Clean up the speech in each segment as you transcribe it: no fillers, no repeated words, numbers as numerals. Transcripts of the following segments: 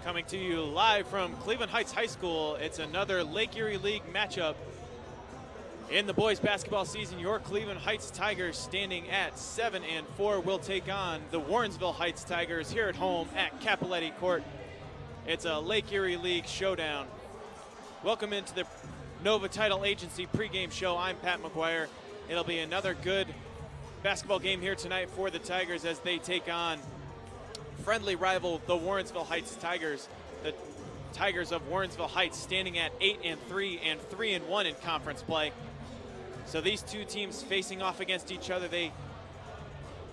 Coming to you live from Cleveland Heights High School, it's another Lake Erie League matchup. In the boys basketball season, your Cleveland Heights Tigers, standing at 7-4, will take on the Warrensville Heights Tigers here at home at Cappelletti Court. It's a Lake Erie League showdown. Welcome into the Nova Title Agency pregame show. I'm Pat McGuire. It'll be another good basketball game here tonight for the Tigers as they take on friendly rival, the Warrensville Heights Tigers. The Tigers of Warrensville Heights standing at 8-3 and 3-1 in conference play. So these two teams facing off against each other. They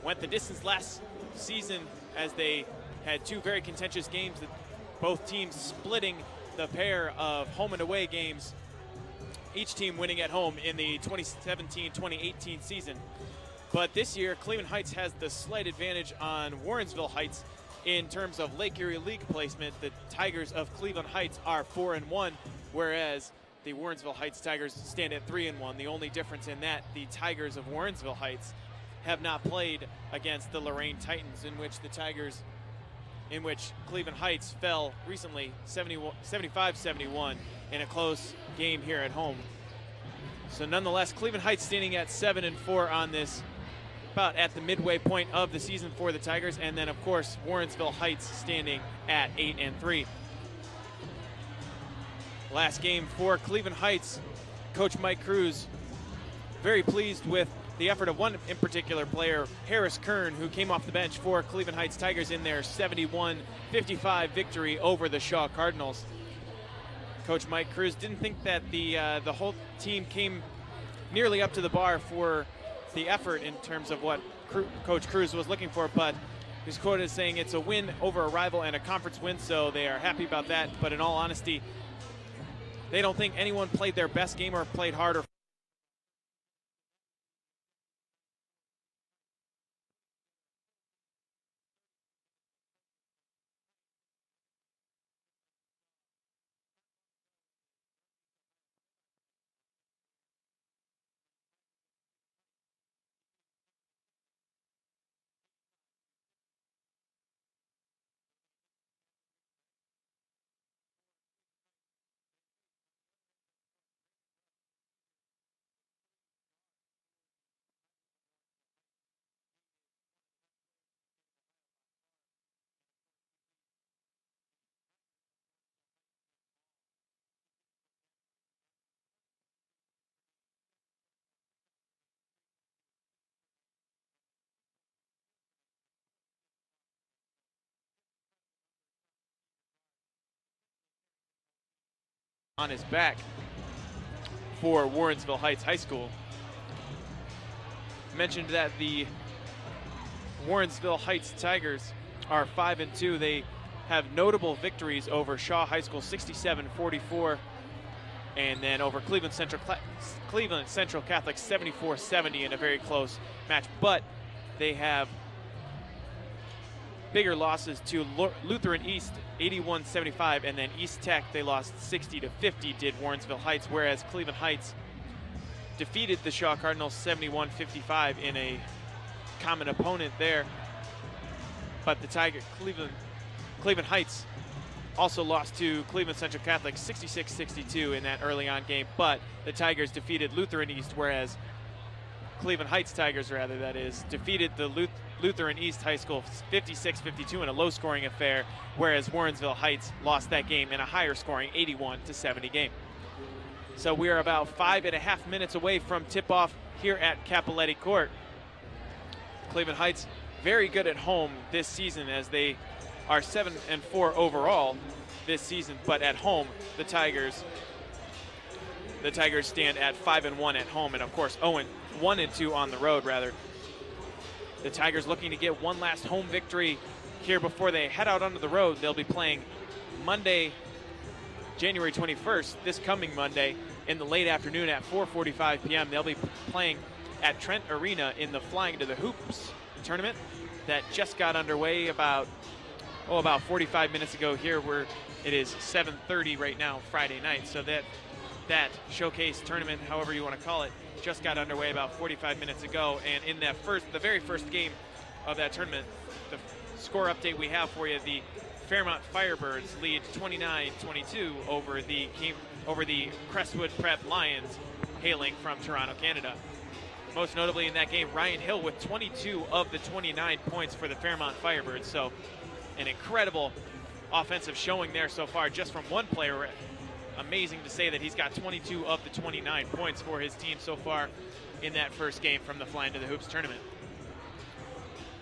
went the distance last season as they had two very contentious games, both teams splitting the pair of home and away games, each team winning at home in the 2017-2018 season. But this year, Cleveland Heights has the slight advantage on Warrensville Heights in terms of Lake Erie League placement. The Tigers of Cleveland Heights are 4-1, whereas the Warrensville Heights Tigers stand at 3-1. The only difference in that, the Tigers of Warrensville Heights have not played against the Lorain Titans, in which Cleveland Heights fell recently 75-71 in a close game here at home. So nonetheless, Cleveland Heights standing at 7-4 on this, about at the midway point of the season for the Tigers, and then of course Warrensville Heights standing at 8-3. Last game for Cleveland Heights, Coach Mike Cruz very pleased with the effort of one in particular player, Harris Kern, who came off the bench for Cleveland Heights Tigers in their 71-55 victory over the Shaw Cardinals. Coach Mike Cruz didn't think that the whole team came nearly up to the bar for the effort in terms of what Coach Cruz was looking for, but his quote is saying it's a win over a rival and a conference win, so they are happy about that. But in all honesty, they don't think anyone played their best game or played harder. On his back for Warrensville Heights High School. Mentioned that the Warrensville Heights Tigers are 5-2. They have notable victories over Shaw High School 67-44, and then over Cleveland Central Catholic 74-70 in a very close match. But they have bigger losses to Lutheran East 81-75, and then East Tech they lost 60-50 did Warrensville Heights, whereas Cleveland Heights defeated the Shaw Cardinals 71-55 in a common opponent there. But the Cleveland Heights also lost to Cleveland Central Catholic 66-62 in that early on game, but the Tigers defeated Lutheran East, whereas Cleveland Heights Tigers, rather, that is, defeated the Lutheran East High School 56-52 in a low-scoring affair, whereas Warrensville Heights lost that game in a higher-scoring 81-70 game. So we are about 5.5 minutes away from tip-off here at Cappelletti Court. Cleveland Heights very good at home this season, as they are 7-4 overall this season, but at home the Tigers stand at 5-1 at home, and of course 1-2 on the road, rather. The Tigers looking to get one last home victory here before they head out onto the road. They'll be playing Monday, January 21st, this coming Monday, in the late afternoon at 4:45 p.m. They'll be playing at Trent Arena in the Flying to the Hoops tournament that just got underway about 45 minutes ago here, where it is 7:30 right now, Friday night. So that showcase tournament, however you want to call it, just got underway about 45 minutes ago. And in the very first game of that tournament, the score update we have for you, the Fairmont Firebirds lead 29-22 over the Crestwood Prep Lions, hailing from Toronto, Canada. Most notably in that game, Ryan Hill with 22 of the 29 points for the Fairmont Firebirds. So an incredible offensive showing there so far just from one player. Amazing to say that he's got 22 of the 29 points for his team so far in that first game from the Flying to the Hoops tournament.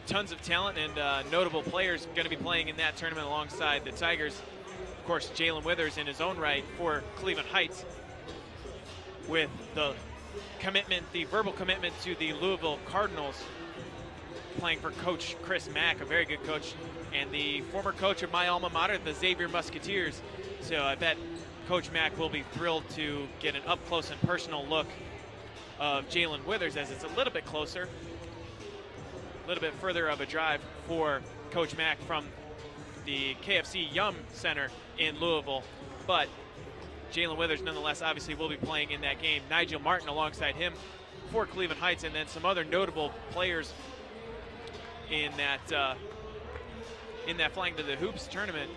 Tons of talent and notable players going to be playing in that tournament alongside the Tigers. Of course, Jalen Withers in his own right for Cleveland Heights, with the verbal commitment to the Louisville Cardinals, playing for Coach Chris Mack, a very good coach, and the former coach of my alma mater, the Xavier Musketeers. So I bet Coach Mack will be thrilled to get an up-close and personal look of Jalen Withers, as it's a little bit closer, a little bit further of a drive for Coach Mack from the KFC Yum Center in Louisville. But Jalen Withers, nonetheless, obviously will be playing in that game. Nigel Martin alongside him for Cleveland Heights, and then some other notable players in that Flying to the Hoops tournament.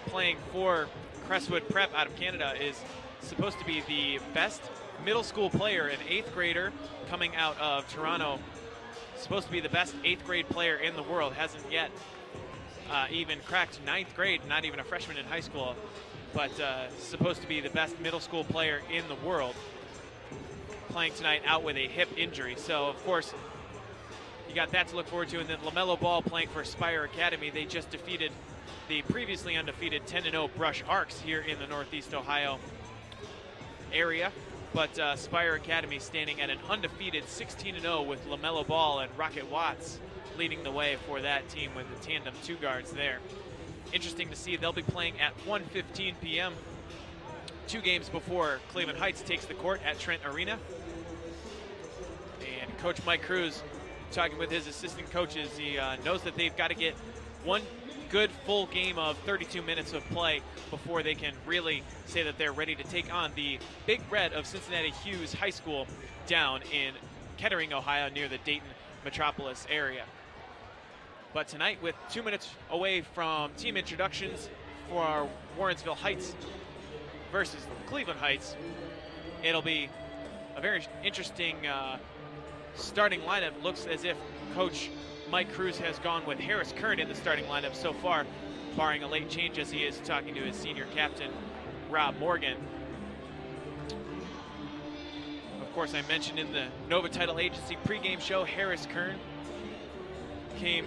Playing for Crestwood Prep out of Canada is supposed to be the best middle school player, an 8th grader coming out of Toronto. Supposed to be the best 8th grade player in the world. Hasn't yet even cracked 9th grade, not even a freshman in high school, but supposed to be the best middle school player in the world. Playing tonight out with a hip injury. So, of course, you got that to look forward to. And then LaMelo Ball playing for Spire Academy. They just defeated the previously undefeated 10-0 Brush Arcs here in the Northeast Ohio area. But Spire Academy standing at an undefeated 16-0 with LaMelo Ball and Rocket Watts leading the way for that team with the tandem 2 guards there. Interesting to see, they'll be playing at 1:15 p.m. 2 games before Cleveland Heights takes the court at Trent Arena. And Coach Mike Cruz, talking with his assistant coaches, he knows that they've got to get one good full game of 32 minutes of play before they can really say that they're ready to take on the Big Red of Cincinnati Hughes High School down in Kettering, Ohio, near the Dayton metropolis area. But tonight, with 2 minutes away from team introductions for Warrensville Heights versus Cleveland Heights, it'll be a very interesting starting lineup. Looks as if Coach Mike Cruz has gone with Harris Kern in the starting lineup so far, barring a late change as he is talking to his senior captain, Rob Morgan. Of course, I mentioned in the Nova Title Agency pregame show, Harris Kern came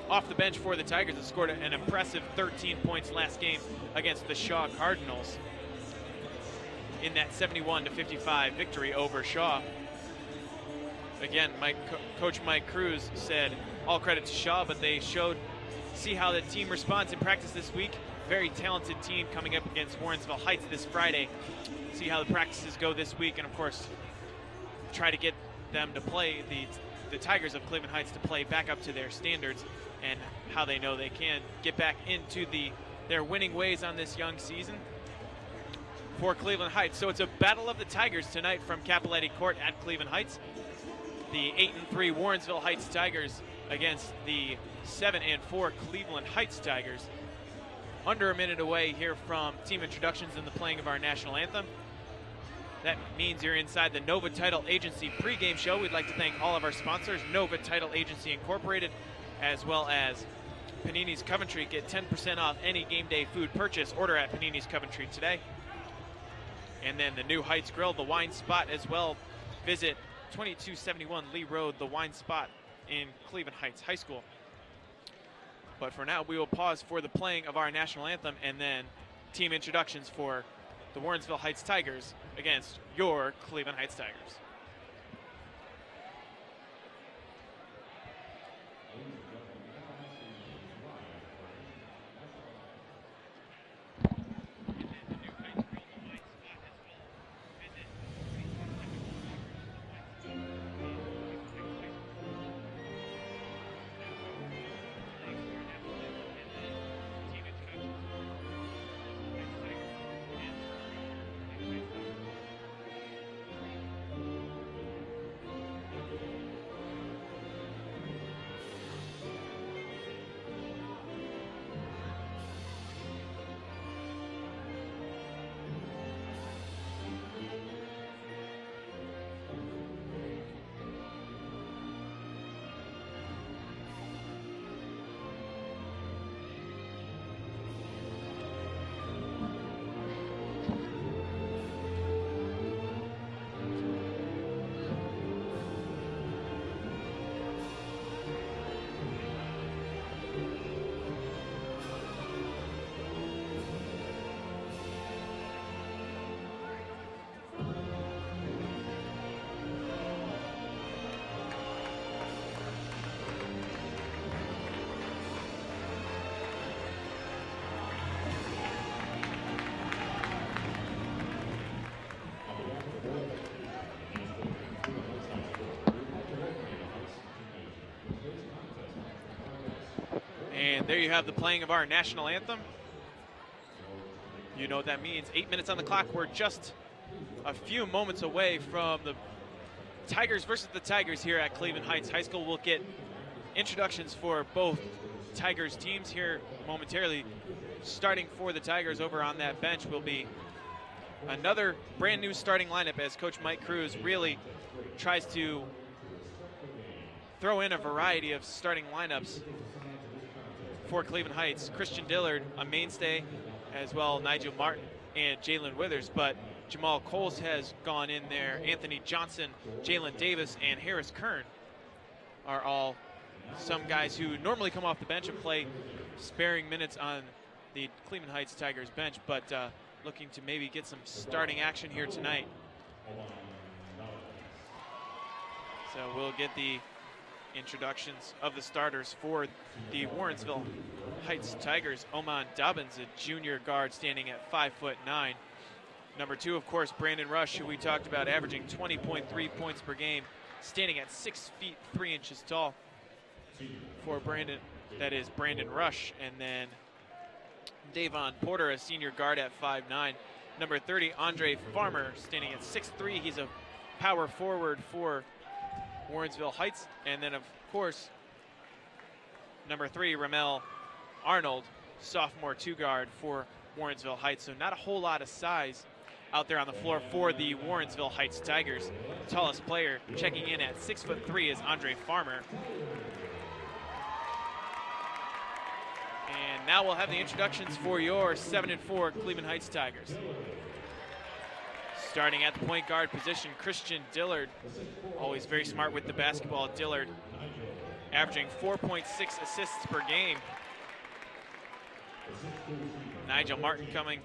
off the bench for the Tigers and scored an impressive 13 points last game against the Shaw Cardinals in that 71-55 victory over Shaw. Again, Coach Mike Cruz said all credit to Shaw, but they see how the team responds in practice this week. Very talented team coming up against Warrensville Heights this Friday. See how the practices go this week, and of course, try to get them to play the Tigers of Cleveland Heights to play back up to their standards and how they know they can get back into their winning ways on this young season for Cleveland Heights. So it's a battle of the Tigers tonight from Cappelletti Court at Cleveland Heights. The 8-3 Warrensville Heights Tigers against the 7-4 Cleveland Heights Tigers. Under a minute away here from team introductions and the playing of our national anthem. That means you're inside the Nova Title Agency pregame show. We'd like to thank all of our sponsors, Nova Title Agency Incorporated, as well as Panini's Coventry. Get 10% off any game day food purchase. Order at Panini's Coventry today. And then the New Heights Grill, the Wine Spot as well. Visit 2271 Lee Road, the Wine Spot in Cleveland Heights High School. But for now, we will pause for the playing of our national anthem and then team introductions for the Warrensville Heights Tigers against your Cleveland Heights Tigers. And there you have the playing of our national anthem. You know what that means. 8 minutes on the clock. We're just a few moments away from the Tigers versus the Tigers here at Cleveland Heights High School. We'll get introductions for both Tigers teams here momentarily. Starting for the Tigers over on that bench will be another brand new starting lineup as Coach Mike Cruz really tries to throw in a variety of starting lineups for Cleveland Heights. Christian Dillard, a mainstay, as well Nigel Martin and Jalen Withers, but Jamal Coles has gone in there. Anthony Johnson, Jalen Davis, and Harris Kern are all some guys who normally come off the bench and play sparing minutes on the Cleveland Heights Tigers bench, but looking to maybe get some starting action here tonight. So we'll get the introductions of the starters for the Warrensville Heights Tigers. Oman Dobbins, a junior guard standing at 5'9". Number 2, of course, Brandon Rush, who we talked about, averaging 20.3 points per game, standing at 6 feet 3 inches tall for Brandon. That is Brandon Rush. And then Davon Porter, a senior guard at 5'9". Number 30, Andre Farmer, standing at 6'3". He's a power forward for Warrensville Heights. And then, of course, number 3, Ramel Arnold, sophomore 2-guard for Warrensville Heights. So not a whole lot of size out there on the floor for the Warrensville Heights Tigers. Tallest player checking in at 6'3" is Andre Farmer. And now we'll have the introductions for your 7-4 Cleveland Heights Tigers. Starting at the point guard position, Christian Dillard, always very smart with the basketball. Dillard averaging 4.6 assists per game. Nigel Martin coming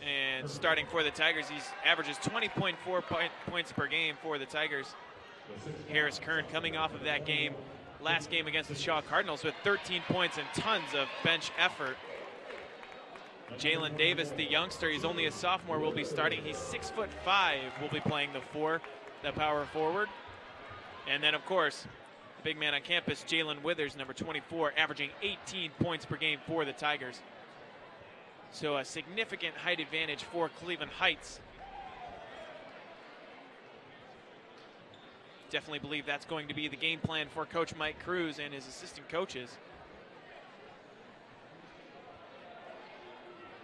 and starting for the Tigers. He averages 20.4 points per game for the Tigers. Harris Kern coming off of that game, last game against the Shaw Cardinals, with 13 points and tons of bench effort. Jalen Davis, the youngster, he's only a sophomore, will be starting. He's 6'5", will be playing the 4, the power forward. And then, of course, the big man on campus, Jalen Withers, number 24, averaging 18 points per game for the Tigers. So a significant height advantage for Cleveland Heights. Definitely believe that's going to be the game plan for Coach Mike Cruz and his assistant coaches.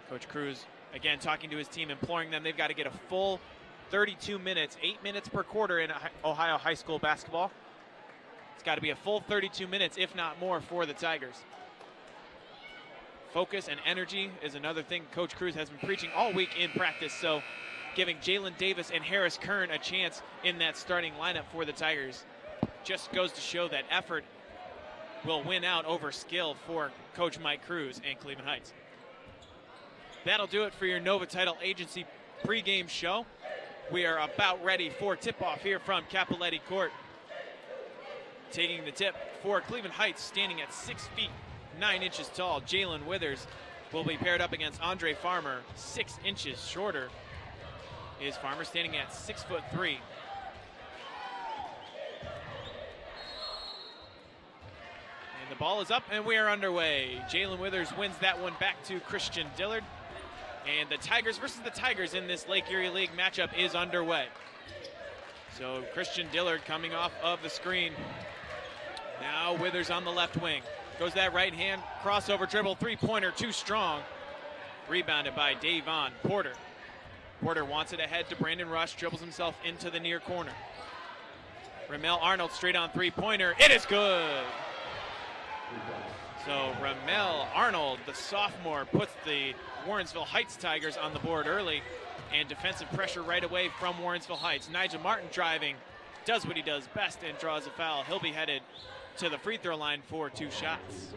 Coach Cruz, again, talking to his team, imploring them they've got to get a full 32 minutes, 8 minutes per quarter in Ohio high school basketball. It's got to be a full 32 minutes, if not more, for the Tigers. Focus and energy is another thing Coach Cruz has been preaching all week in practice, so giving Jalen Davis and Harris Kern a chance in that starting lineup for the Tigers just goes to show that effort will win out over skill for Coach Mike Cruz and Cleveland Heights. That'll do it for your Nova Title Agency pregame show. We are about ready for tip-off here from Capoletti Court. Taking the tip for Cleveland Heights, standing at 6 feet 9 inches tall, Jalen Withers will be paired up against Andre Farmer, 6 inches shorter. Is Farmer standing at 6'3". And the ball is up and we are underway. Jalen Withers wins that one back to Christian Dillard. And the Tigers versus the Tigers in this Lake Erie League matchup is underway. So Christian Dillard coming off of the screen. Now Withers on the left wing. Goes that right hand, crossover dribble, three-pointer, too strong. Rebounded by Davon Porter. Porter wants it ahead to Brandon Rush, dribbles himself into the near corner. Ramel Arnold straight on three-pointer, it is good. So Ramel Arnold, the sophomore, puts the Warrensville Heights Tigers on the board early, and defensive pressure right away from Warrensville Heights. Nigel Martin driving, does what he does best and draws a foul. He'll be headed to the free throw line for 2 shots.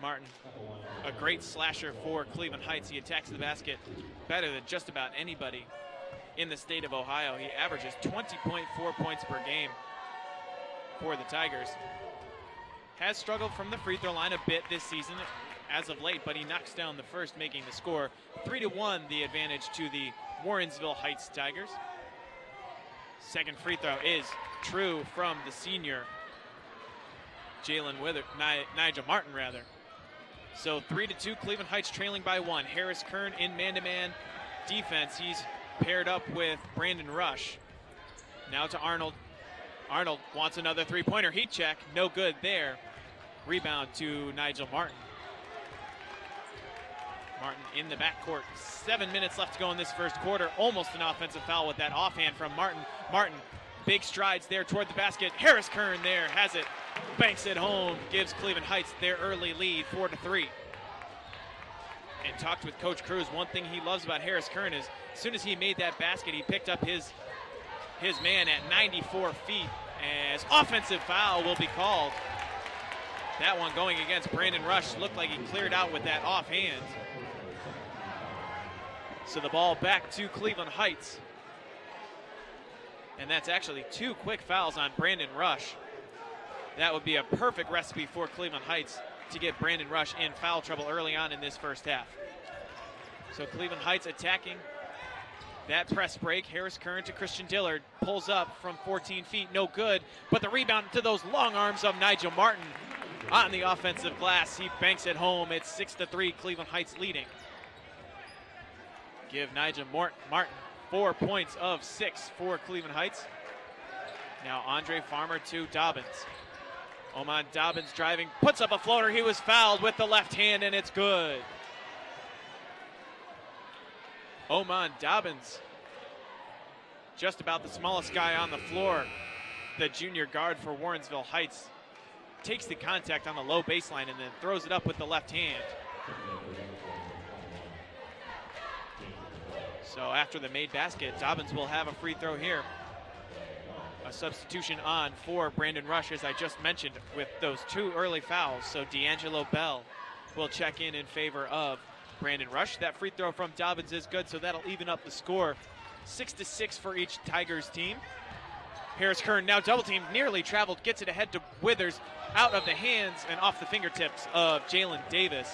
Martin, a great slasher for Cleveland Heights. He attacks the basket better than just about anybody in the state of Ohio. He averages 20.4 points per game for the Tigers. Has struggled from the free throw line a bit this season as of late, but he knocks down the first, making the score 3-1, the advantage to the Warrensville Heights Tigers. Second free throw is true from the senior, Nigel Martin rather. So 3-2, Cleveland Heights trailing by 1. Harris Kern in man-to-man defense. He's paired up with Brandon Rush. Now to Arnold. Arnold wants another three-pointer. Heat check, no good there. Rebound to Nigel Martin. Martin in the backcourt. 7 minutes left to go in this first quarter. Almost an offensive foul with that offhand from Martin. Martin, big strides there toward the basket. Harris Kern there has it. Banks it home. Gives Cleveland Heights their early lead, 4-3. And talked with Coach Cruz. One thing he loves about Harris Kern is as soon as he made that basket, he picked up his man at 94 feet as offensive foul will be called. That one going against Brandon Rush. Looked like he cleared out with that offhand. So the ball back to Cleveland Heights. And that's actually 2 quick fouls on Brandon Rush. That would be a perfect recipe for Cleveland Heights to get Brandon Rush in foul trouble early on in this first half. So Cleveland Heights attacking that press break. Harris Kern to Christian Dillard. Pulls up from 14 feet, no good. But the rebound to those long arms of Nigel Martin on the offensive glass. He banks it home. It's 6-3, Cleveland Heights leading. Give Nigel Martin 4 points of 6 for Cleveland Heights. Now Andre Farmer to Dobbins. Oman Dobbins driving, puts up a floater. He was fouled with the left hand, and it's good. Oman Dobbins, just about the smallest guy on the floor, the junior guard for Warrensville Heights, takes the contact on the low baseline and then throws it up with the left hand. So after the made basket, Dobbins will have a free throw here. A substitution on for Brandon Rush, as I just mentioned, with those 2 early fouls. So D'Angelo Bell will check in favor of Brandon Rush. That free throw from Dobbins is good, so that'll even up the score. 6-6 for each Tigers team. Harris Kern now double teamed, nearly traveled, gets it ahead to Withers, out of the hands and off the fingertips of Jalen Davis.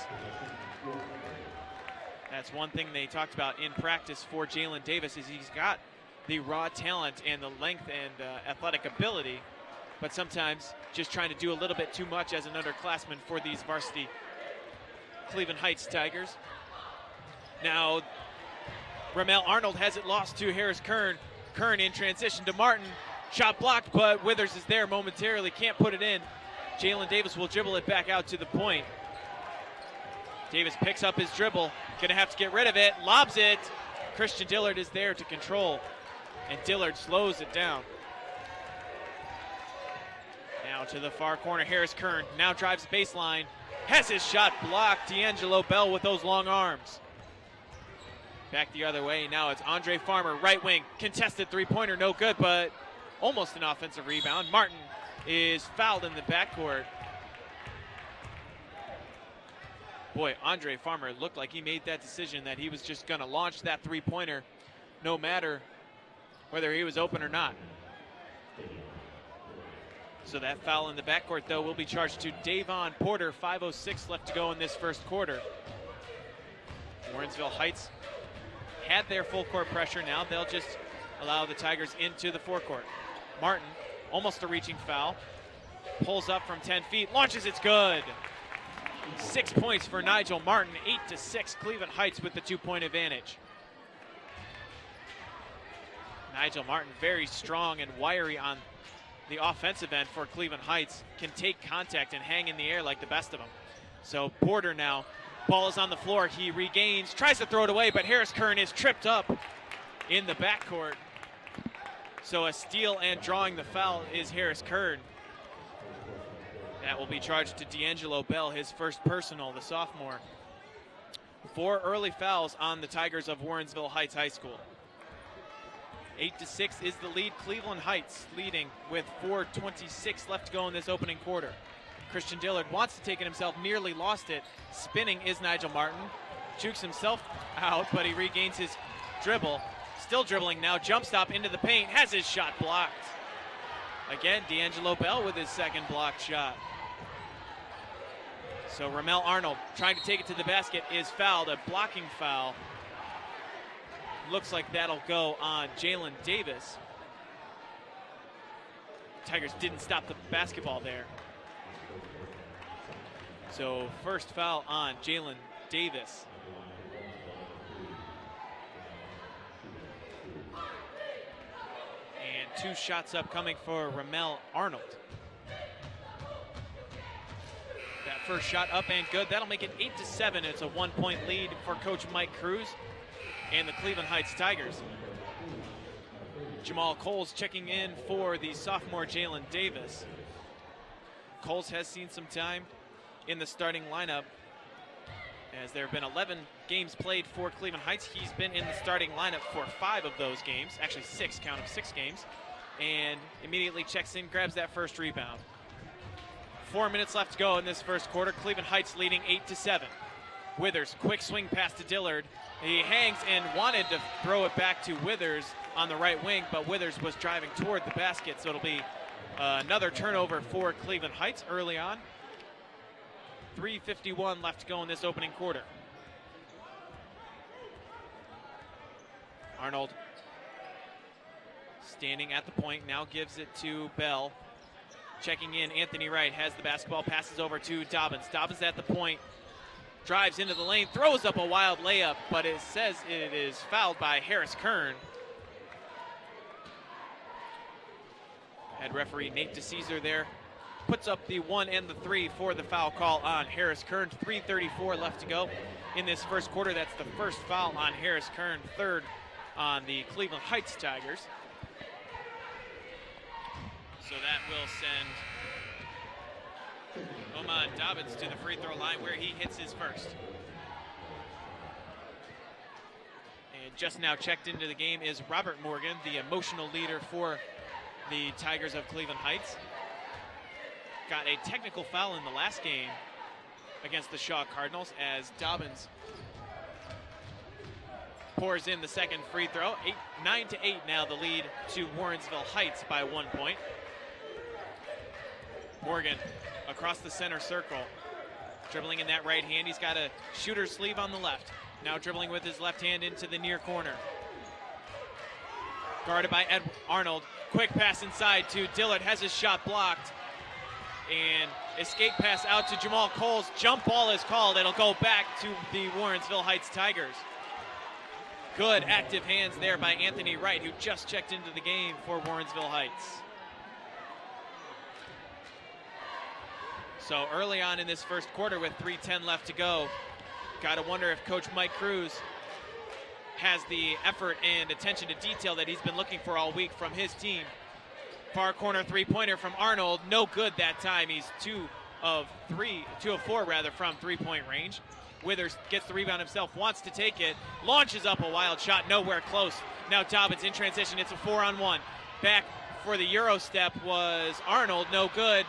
That's one thing they talked about in practice for Jalen Davis, is he's got the raw talent and the length and athletic ability, but sometimes just trying to do a little bit too much as an underclassman for these varsity Cleveland Heights Tigers. Now, Ramel Arnold has it lost to Harris Kern. Kern in transition to Martin. Shot blocked, but Withers is there momentarily, can't put it in. Jalen Davis will dribble it back out to the point. Davis picks up his dribble, gonna have to get rid of it, lobs it. Christian Dillard is there to control, and Dillard slows it down. Now to the far corner, Harris Kern now drives baseline, has his shot blocked. D'Angelo Bell with those long arms. Back the other way, now it's Andre Farmer, right wing, contested three-pointer, no good, but almost an offensive rebound. Martin is fouled in the backcourt. Boy, Andre Farmer looked like he made that decision that he was just gonna launch that three-pointer no matter whether he was open or not. So that foul in the backcourt, though, will be charged to Davon Porter. 5:06 left to go in this first quarter. Warrensville Heights had their full court pressure. Now they'll just allow the Tigers into the forecourt. Martin, almost a reaching foul, pulls up from 10 feet, launches, it's good. 6 points for Nigel Martin, 8-6, Cleveland Heights with the 2-point advantage. Nigel Martin, very strong and wiry on the offensive end for Cleveland Heights, can take contact and hang in the air like the best of them. So Porter now, ball is on the floor, he regains, tries to throw it away, but Harris Kern is tripped up in the backcourt. So a steal and drawing the foul is Harris Kern. That will be charged to D'Angelo Bell, his first personal, the sophomore. 4 early fouls on the Tigers of Warrensville Heights High School. 8-6 is the lead. Cleveland Heights leading with 4:26 left to go in this opening quarter. Christian Dillard wants to take it himself, nearly lost it. Spinning is Nigel Martin. Jukes himself out, but he regains his dribble. Still dribbling now, jump stop into the paint, has his shot blocked. Again, D'Angelo Bell with his second blocked shot. So Ramel Arnold trying to take it to the basket is fouled, a blocking foul. Looks like that'll go on Jalen Davis. Tigers didn't stop the basketball there. So first foul on Jalen Davis. And 2 shots up coming for Ramel Arnold. That first shot up and good. That'll make it 8-7. It's a 1-point lead for Coach Mike Cruz and the Cleveland Heights Tigers. Jamal Coles checking in for the sophomore Jalen Davis. Coles has seen some time in the starting lineup, as there have been 11 games played for Cleveland Heights. He's been in the starting lineup for 5 of those games, actually 6, count them, 6 games, and immediately checks in, grabs that first rebound. 4 minutes left to go in this first quarter. Cleveland Heights leading 8-7. Withers, quick swing pass to Dillard. He hangs and wanted to throw it back to Withers on the right wing, but Withers was driving toward the basket, so it'll be another turnover for Cleveland Heights early on. 3:51 left to go in this opening quarter. Arnold standing at the point, now gives it to Bell. Checking in, Anthony Wright has the basketball, passes over to Dobbins. Dobbins at the point, drives into the lane, throws up a wild layup, but it says it is fouled by Harris Kern. Head referee Nate DeCesar there puts up the 1 and the 3 for the foul call on Harris Kern. 3:34 left to go in this first quarter. That's the first foul on Harris Kern, 3rd on the Cleveland Heights Tigers. So that will send Oman Dobbins to the free throw line, where he hits his first. And just now checked into the game is Robert Morgan, the emotional leader for the Tigers of Cleveland Heights. Got a technical foul in the last game against the Shaw Cardinals, as Dobbins pours in the second free throw. 9-8 now, the lead to Warrensville Heights by 1 point. Morgan across the center circle, dribbling in that right hand. He's got a shooter's sleeve on the left. Now dribbling with his left hand into the near corner. Guarded by Arnold. Quick pass inside to Dillard, has his shot blocked. And escape pass out to Jamal Coles. Jump ball is called. It'll go back to the Warrensville Heights Tigers. Good active hands there by Anthony Wright, who just checked into the game for Warrensville Heights. So early on in this first quarter with 3:10 left to go, got to wonder if Coach Mike Cruz has the effort and attention to detail that he's been looking for all week from his team. Far corner three-pointer from Arnold, no good that time. He's 2 of 4 from three-point range. Withers gets the rebound himself, wants to take it, launches up a wild shot, nowhere close. Now Dobbins in transition, it's a 4-on-1. Back for the Euro step was Arnold, no good,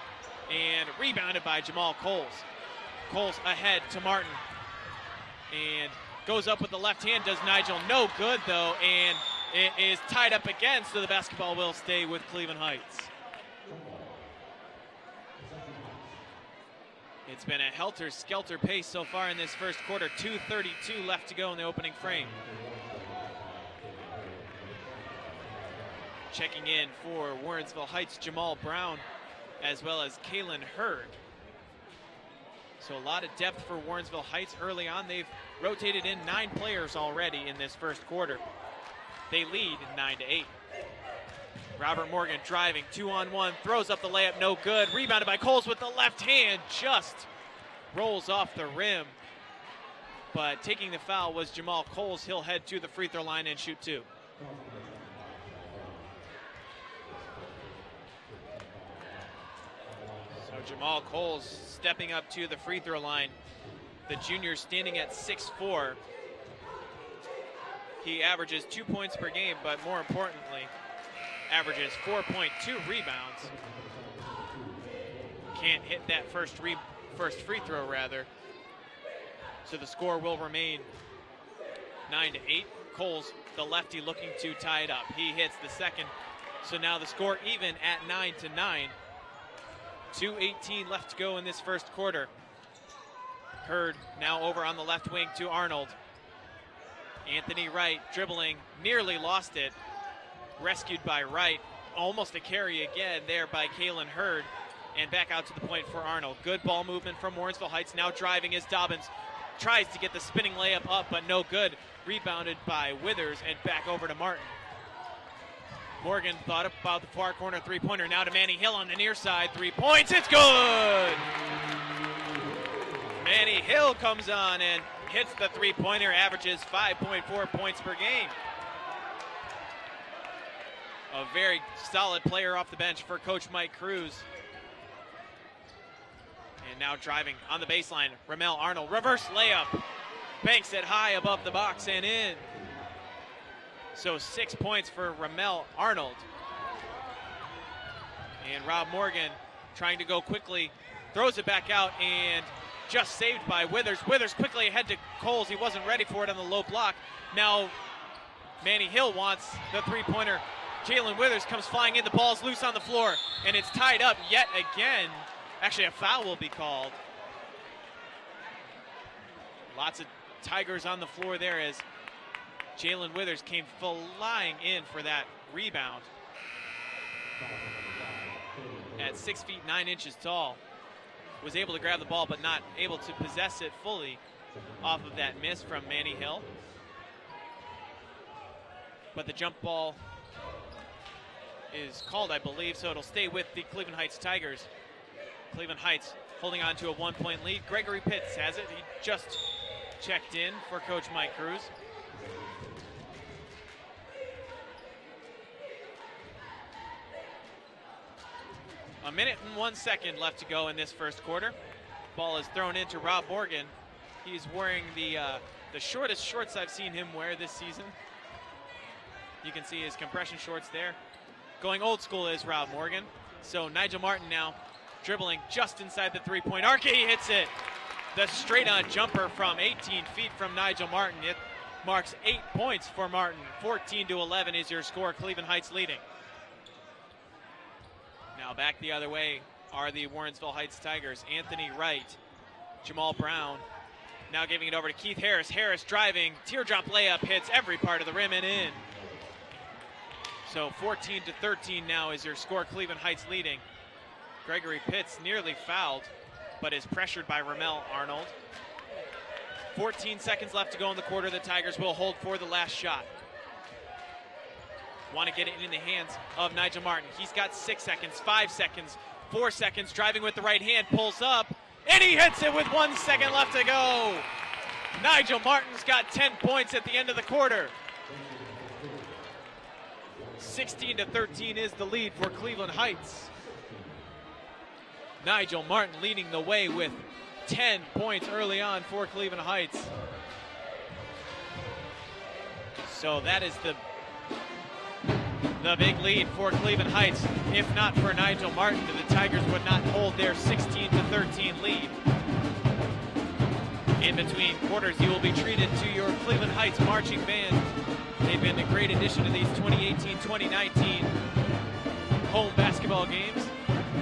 and rebounded by Jamal Coles. Coles ahead to Martin, and goes up with the left hand, does Nigel, no good though, and it is tied up again, so the basketball will stay with Cleveland Heights. It's been a helter-skelter pace so far in this first quarter. 2:32 left to go in the opening frame. Checking in for Warrensville Heights, Jamal Brown, as well as Kalen Hurd. So a lot of depth for Warrensville Heights early on. They've rotated in 9 players already in this first quarter. They lead 9-8. Robert Morgan driving, 2-on-1, throws up the layup, no good. Rebounded by Coles with the left hand, just rolls off the rim. But taking the foul was Jamal Coles. He'll head to the free throw line and shoot 2. So Jamal Coles stepping up to the free throw line. The junior standing at 6'4". He averages 2 points per game, but more importantly, averages 4.2 rebounds. Can't hit that first free throw, rather. So the score will remain 9-8. Coles, the lefty, looking to tie it up. He hits the second. So now the score even at 9-9. 2:18 left to go in this first quarter. Hurd now over on the left wing to Arnold. Anthony Wright dribbling, nearly lost it. Rescued by Wright, almost a carry again there by Kalen Hurd. And back out to the point for Arnold. Good ball movement from Warrensville Heights. Now driving is Dobbins. Tries to get the spinning layup up, but no good. Rebounded by Withers and back over to Martin. Morgan thought about the far corner three-pointer. Now to Manny Hill on the near side. 3 points. It's good! Manny Hill comes on and hits the three-pointer. Averages 5.4 points per game. A very solid player off the bench for Coach Mike Cruz. And now driving on the baseline. Ramel Arnold. Reverse layup. Banks it high above the box and in. So 6 points for Ramel Arnold. And Rob Morgan trying to go quickly. Throws it back out and just saved by Withers. Withers quickly ahead to Coles. He wasn't ready for it on the low block. Now Manny Hill wants the three-pointer. Jalen Withers comes flying in. The ball's loose on the floor. And it's tied up yet again. Actually, a foul will be called. Lots of Tigers on the floor there as Jalen Withers came flying in for that rebound. At 6 feet 9 inches tall. Was able to grab the ball but not able to possess it fully off of that miss from Manny Hill. But the jump ball is called, I believe, so it'll stay with the Cleveland Heights Tigers. Cleveland Heights holding on to a 1-point lead. Gregory Pitts has it. He just checked in for Coach Mike Cruz. A minute and 1 second left to go in this first quarter. Ball is thrown into Rob Morgan. He's wearing the shortest shorts I've seen him wear this season. You can see his compression shorts there. Going old school is Rob Morgan. So Nigel Martin now dribbling just inside the three-point arc. He hits it. The straight-on jumper from 18 feet from Nigel Martin. It marks 8 points for Martin. 14-11 is your score. Cleveland Heights leading. Now back the other way are the Warrensville Heights Tigers. Anthony Wright, Jamal Brown. Now giving it over to Keith Harris. Harris driving, teardrop layup, hits every part of the rim and in. So 14-13 now is your score. Cleveland Heights leading. Gregory Pitts nearly fouled, but is pressured by Ramel Arnold. 14 seconds left to go in the quarter. The Tigers will hold for the last shot. Want to get it in the hands of Nigel Martin. He's got 6 seconds, 5 seconds, 4 seconds, driving with the right hand, pulls up, and he hits it with 1 second left to go. Nigel Martin's got 10 points at the end of the quarter. 16-13 is the lead for Cleveland Heights. Nigel Martin leading the way with 10 points early on for Cleveland Heights. So that is the big lead for Cleveland Heights. If not for Nigel Martin, the Tigers would not hold their 16-13 lead. In between quarters, you will be treated to your Cleveland Heights marching band. They've been a great addition to these 2018-2019 home basketball games.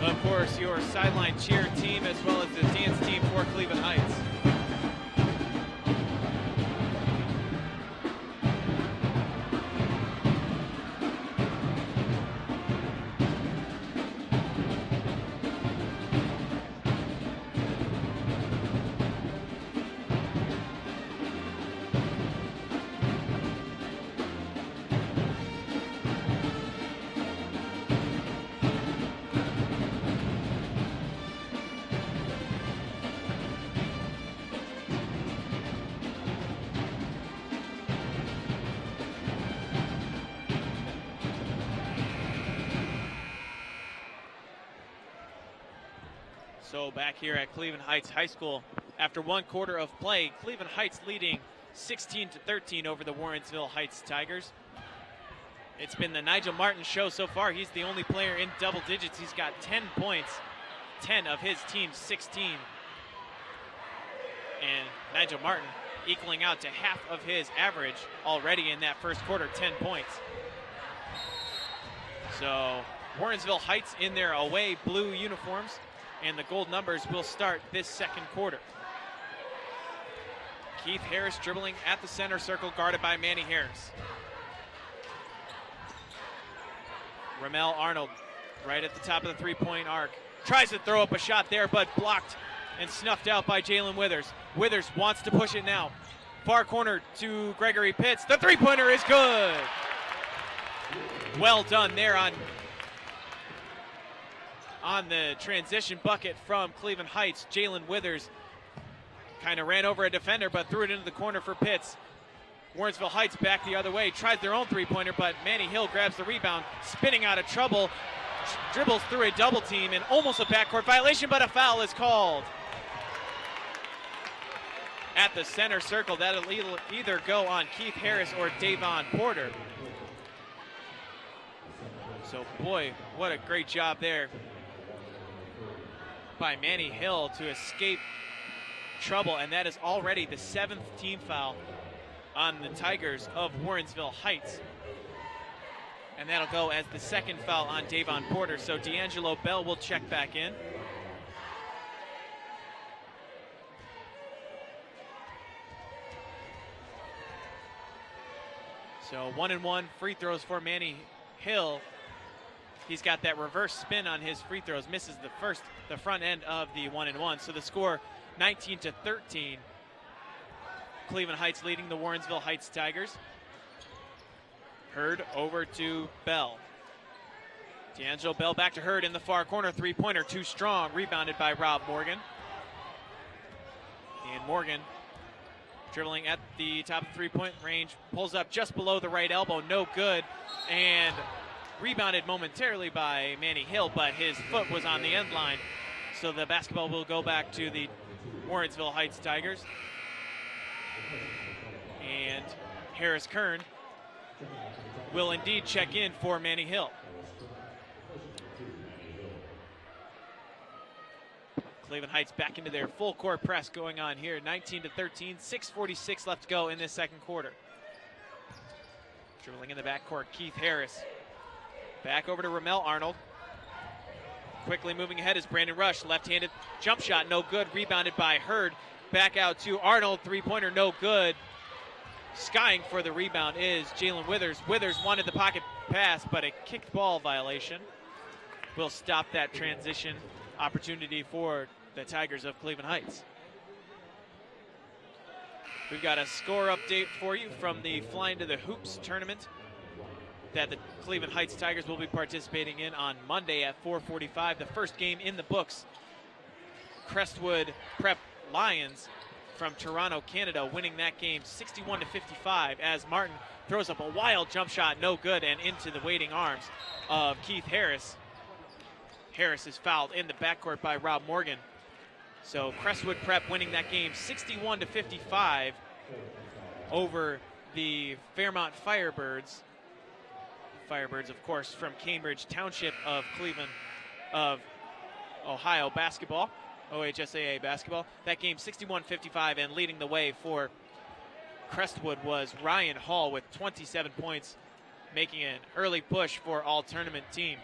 Of course, your sideline cheer team as well as the dance team for Cleveland Heights. So back here at Cleveland Heights High School, after 1 quarter of play, Cleveland Heights leading 16-13 over the Warrensville Heights Tigers. It's been the Nigel Martin show so far. He's the only player in double digits. He's got 10 points, 10 of his team's 16. And Nigel Martin equaling out to half of his average already in that first quarter, 10 points. So Warrensville Heights in their away blue uniforms, and the gold numbers will start this second quarter. Keith Harris dribbling at the center circle, guarded by Manny Harris. Ramel Arnold right at the top of the three-point arc. Tries to throw up a shot there, but blocked and snuffed out by Jalen Withers. Withers wants to push it now. Far corner to Gregory Pitts. The three-pointer is good. Well done there on the transition bucket from Cleveland Heights. Jalen Withers kind of ran over a defender, but threw it into the corner for Pitts. Warrensville Heights back the other way, tried their own three-pointer, but Manny Hill grabs the rebound, spinning out of trouble, dribbles through a double team, and almost a backcourt violation, but a foul is called. At the center circle, that'll either go on Keith Harris or Davon Porter. So boy, what a great job there by Manny Hill to escape trouble, and that is already the 7th team foul on the Tigers of Warrensville Heights. And that'll go as the 2nd foul on Davon Porter. So D'Angelo Bell will check back in. So 1-and-1 free throws for Manny Hill. He's got that reverse spin on his free throws, misses the front end of the 1-and-1. So the score 19-13. Cleveland Heights leading the Warrensville Heights Tigers. Hurd over to Bell. D'Angelo Bell back to Hurd in the far corner. Three-pointer too strong. Rebounded by Rob Morgan. And Morgan dribbling at the top of the three-point range. Pulls up just below the right elbow. No good. And rebounded momentarily by Manny Hill, but his foot was on the end line. So the basketball will go back to the Warrensville Heights Tigers. And Harris Kern will indeed check in for Manny Hill. Cleveland Heights back into their full court press going on here. 19-13, 6:46 left to go in this second quarter. Dribbling in the backcourt, Keith Harris. Back over to Ramel Arnold. Quickly moving ahead is Brandon Rush. Left-handed jump shot, no good. Rebounded by Hurd. Back out to Arnold. Three-pointer, no good. Skying for the rebound is Jalen Withers. Withers wanted the pocket pass, but a kicked ball violation will stop that transition opportunity for the Tigers of Cleveland Heights. We've got a score update for you from the Flying to the Hoops tournament that the Cleveland Heights Tigers will be participating in on Monday at 4:45. The first game in the books. Crestwood Prep Lions from Toronto, Canada, winning that game 61-55 as Martin throws up a wild jump shot, no good, and into the waiting arms of Keith Harris. Harris is fouled in the backcourt by Rob Morgan. So Crestwood Prep winning that game 61-55 over the Fairmont Firebirds. Firebirds, of course, from Cambridge Township of Cleveland, of Ohio basketball. OHSAA basketball. That game 61-55, and leading the way for Crestwood was Ryan Hall with 27 points, making an early push for all-tournament team.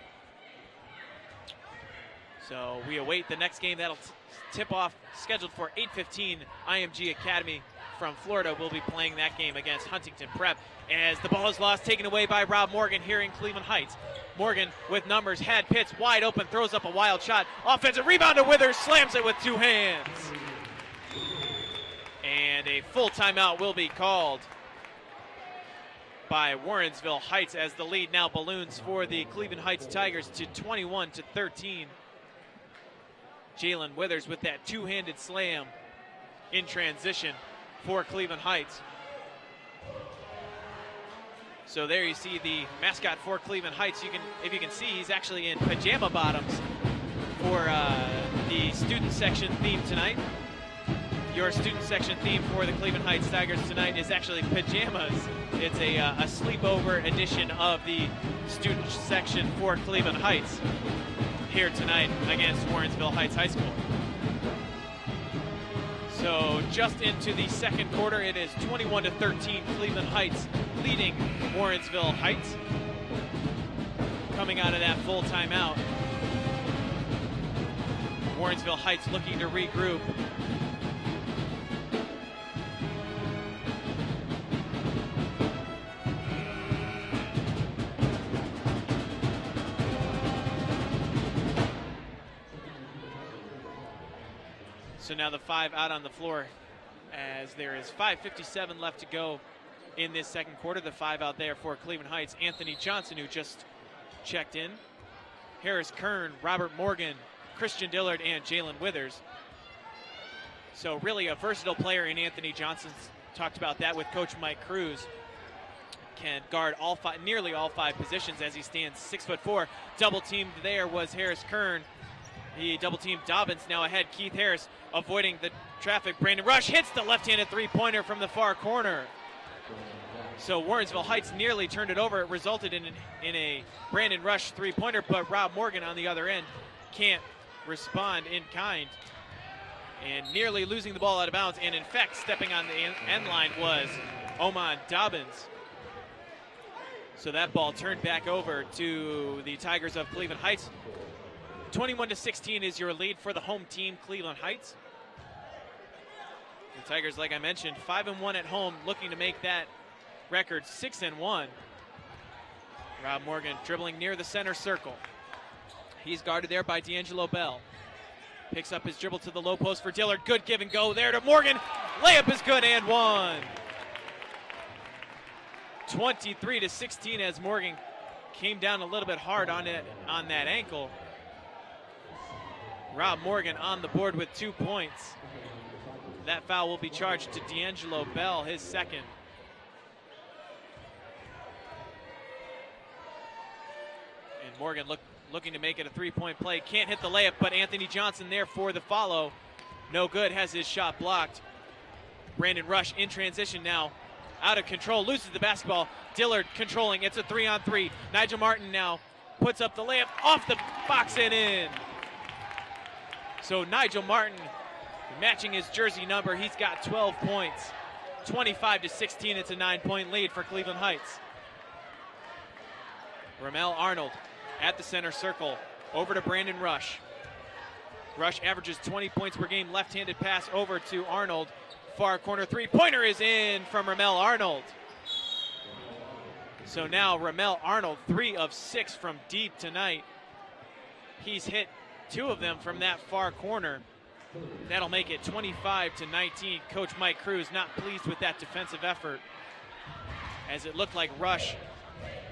So we await the next game. That'll tip off, scheduled for 8:15. IMG Academy from Florida will be playing that game against Huntington Prep, as the ball is lost, taken away by Rob Morgan here in Cleveland Heights. Morgan with numbers, had Pitts wide open, throws up a wild shot. Offensive rebound to Withers, slams it with two hands. And a full timeout will be called by Warrensville Heights as the lead now balloons for the Cleveland Heights Tigers to 21-13. Jalen Withers with that two-handed slam in transition for Cleveland Heights. So there you see the mascot for Cleveland Heights. If you can see, he's actually in pajama bottoms for the student section theme tonight. Your student section theme for the Cleveland Heights Tigers tonight is actually pajamas. It's a sleepover edition of the student section for Cleveland Heights here tonight against Warrensville Heights High School. So just into the second quarter, it is 21-13, Cleveland Heights leading Warrensville Heights. Coming out of that full timeout, Warrensville Heights looking to regroup. So now the 5 out on the floor as there is 5:57 left to go in this second quarter. The 5 out there for Cleveland Heights. Anthony Johnson, who just checked in. Harris Kern, Robert Morgan, Christian Dillard, and Jalen Withers. So really a versatile player in Anthony Johnson. Talked about that with Coach Mike Cruz. Can guard nearly all 5 positions as he stands 6'4". Double teamed there was Harris Kern. He double teamed Dobbins. Now ahead, Keith Harris avoiding the traffic. Brandon Rush hits the left-handed three-pointer from the far corner. So Warrensville Heights nearly turned it over. It resulted in a Brandon Rush three-pointer, but Rob Morgan on the other end can't respond in kind. And nearly losing the ball out of bounds, and in fact stepping on the end line was Oman Dobbins. So that ball turned back over to the Tigers of Cleveland Heights. 21-16 is your lead for the home team, Cleveland Heights. The Tigers, like I mentioned, 5-1 at home, looking to make that record 6-1. Rob Morgan dribbling near the center circle. He's guarded there by D'Angelo Bell. Picks up his dribble to the low post for Dillard. Good give and go there to Morgan. Layup is good and one. 23-16 as Morgan came down a little bit hard on that ankle. Rob Morgan on the board with 2 points. That foul will be charged to D'Angelo Bell, his second. And Morgan looking to make it a three-point play. Can't hit the layup, but Anthony Johnson there for the follow. No good, has his shot blocked. Brandon Rush in transition now. Out of control, loses the basketball. Dillard controlling, it's a 3-on-3. Nigel Martin now puts up the layup off the box and in. So Nigel Martin matching his jersey number, he's got 12 points. 25-16, it's a 9-point lead for Cleveland Heights. Ramel Arnold at the center circle, over to Brandon Rush. Rush averages 20 points per game, left-handed pass over to Arnold. Far corner three-pointer is in from Ramel Arnold. So now Ramel Arnold, 3 of 6 from deep tonight. He's hit 2 of them from that far corner. That'll make it 25-19. Coach Mike Cruz not pleased with that defensive effort, as it looked like Rush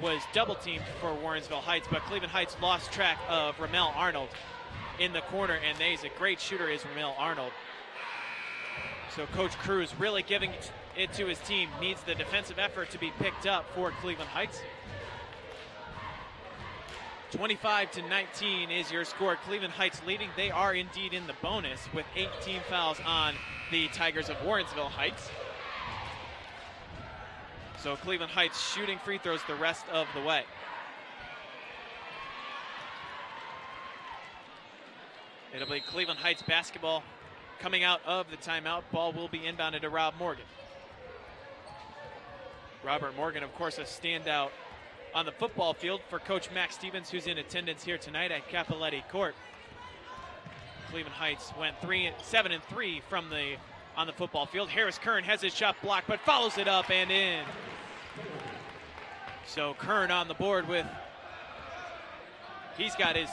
was double teamed for Warrensville Heights, but Cleveland Heights lost track of Ramel Arnold in the corner, and he's a great shooter, is Ramel Arnold. So Coach Cruz really giving it to his team, needs the defensive effort to be picked up for Cleveland Heights. 25-19 is your score. Cleveland Heights leading. They are indeed in the bonus with 18 fouls on the Tigers of Warrensville Heights. So Cleveland Heights shooting free throws the rest of the way. It'll be Cleveland Heights basketball coming out of the timeout. Ball will be inbounded to Rob Morgan. Robert Morgan, of course, a standout on the football field for Coach Max Stevens, who's in attendance here tonight at Cappelletti Court. Cleveland Heights went 7-3 on the football field. Harris Kern has his shot blocked, but follows it up and in. So Kern on the board he's got his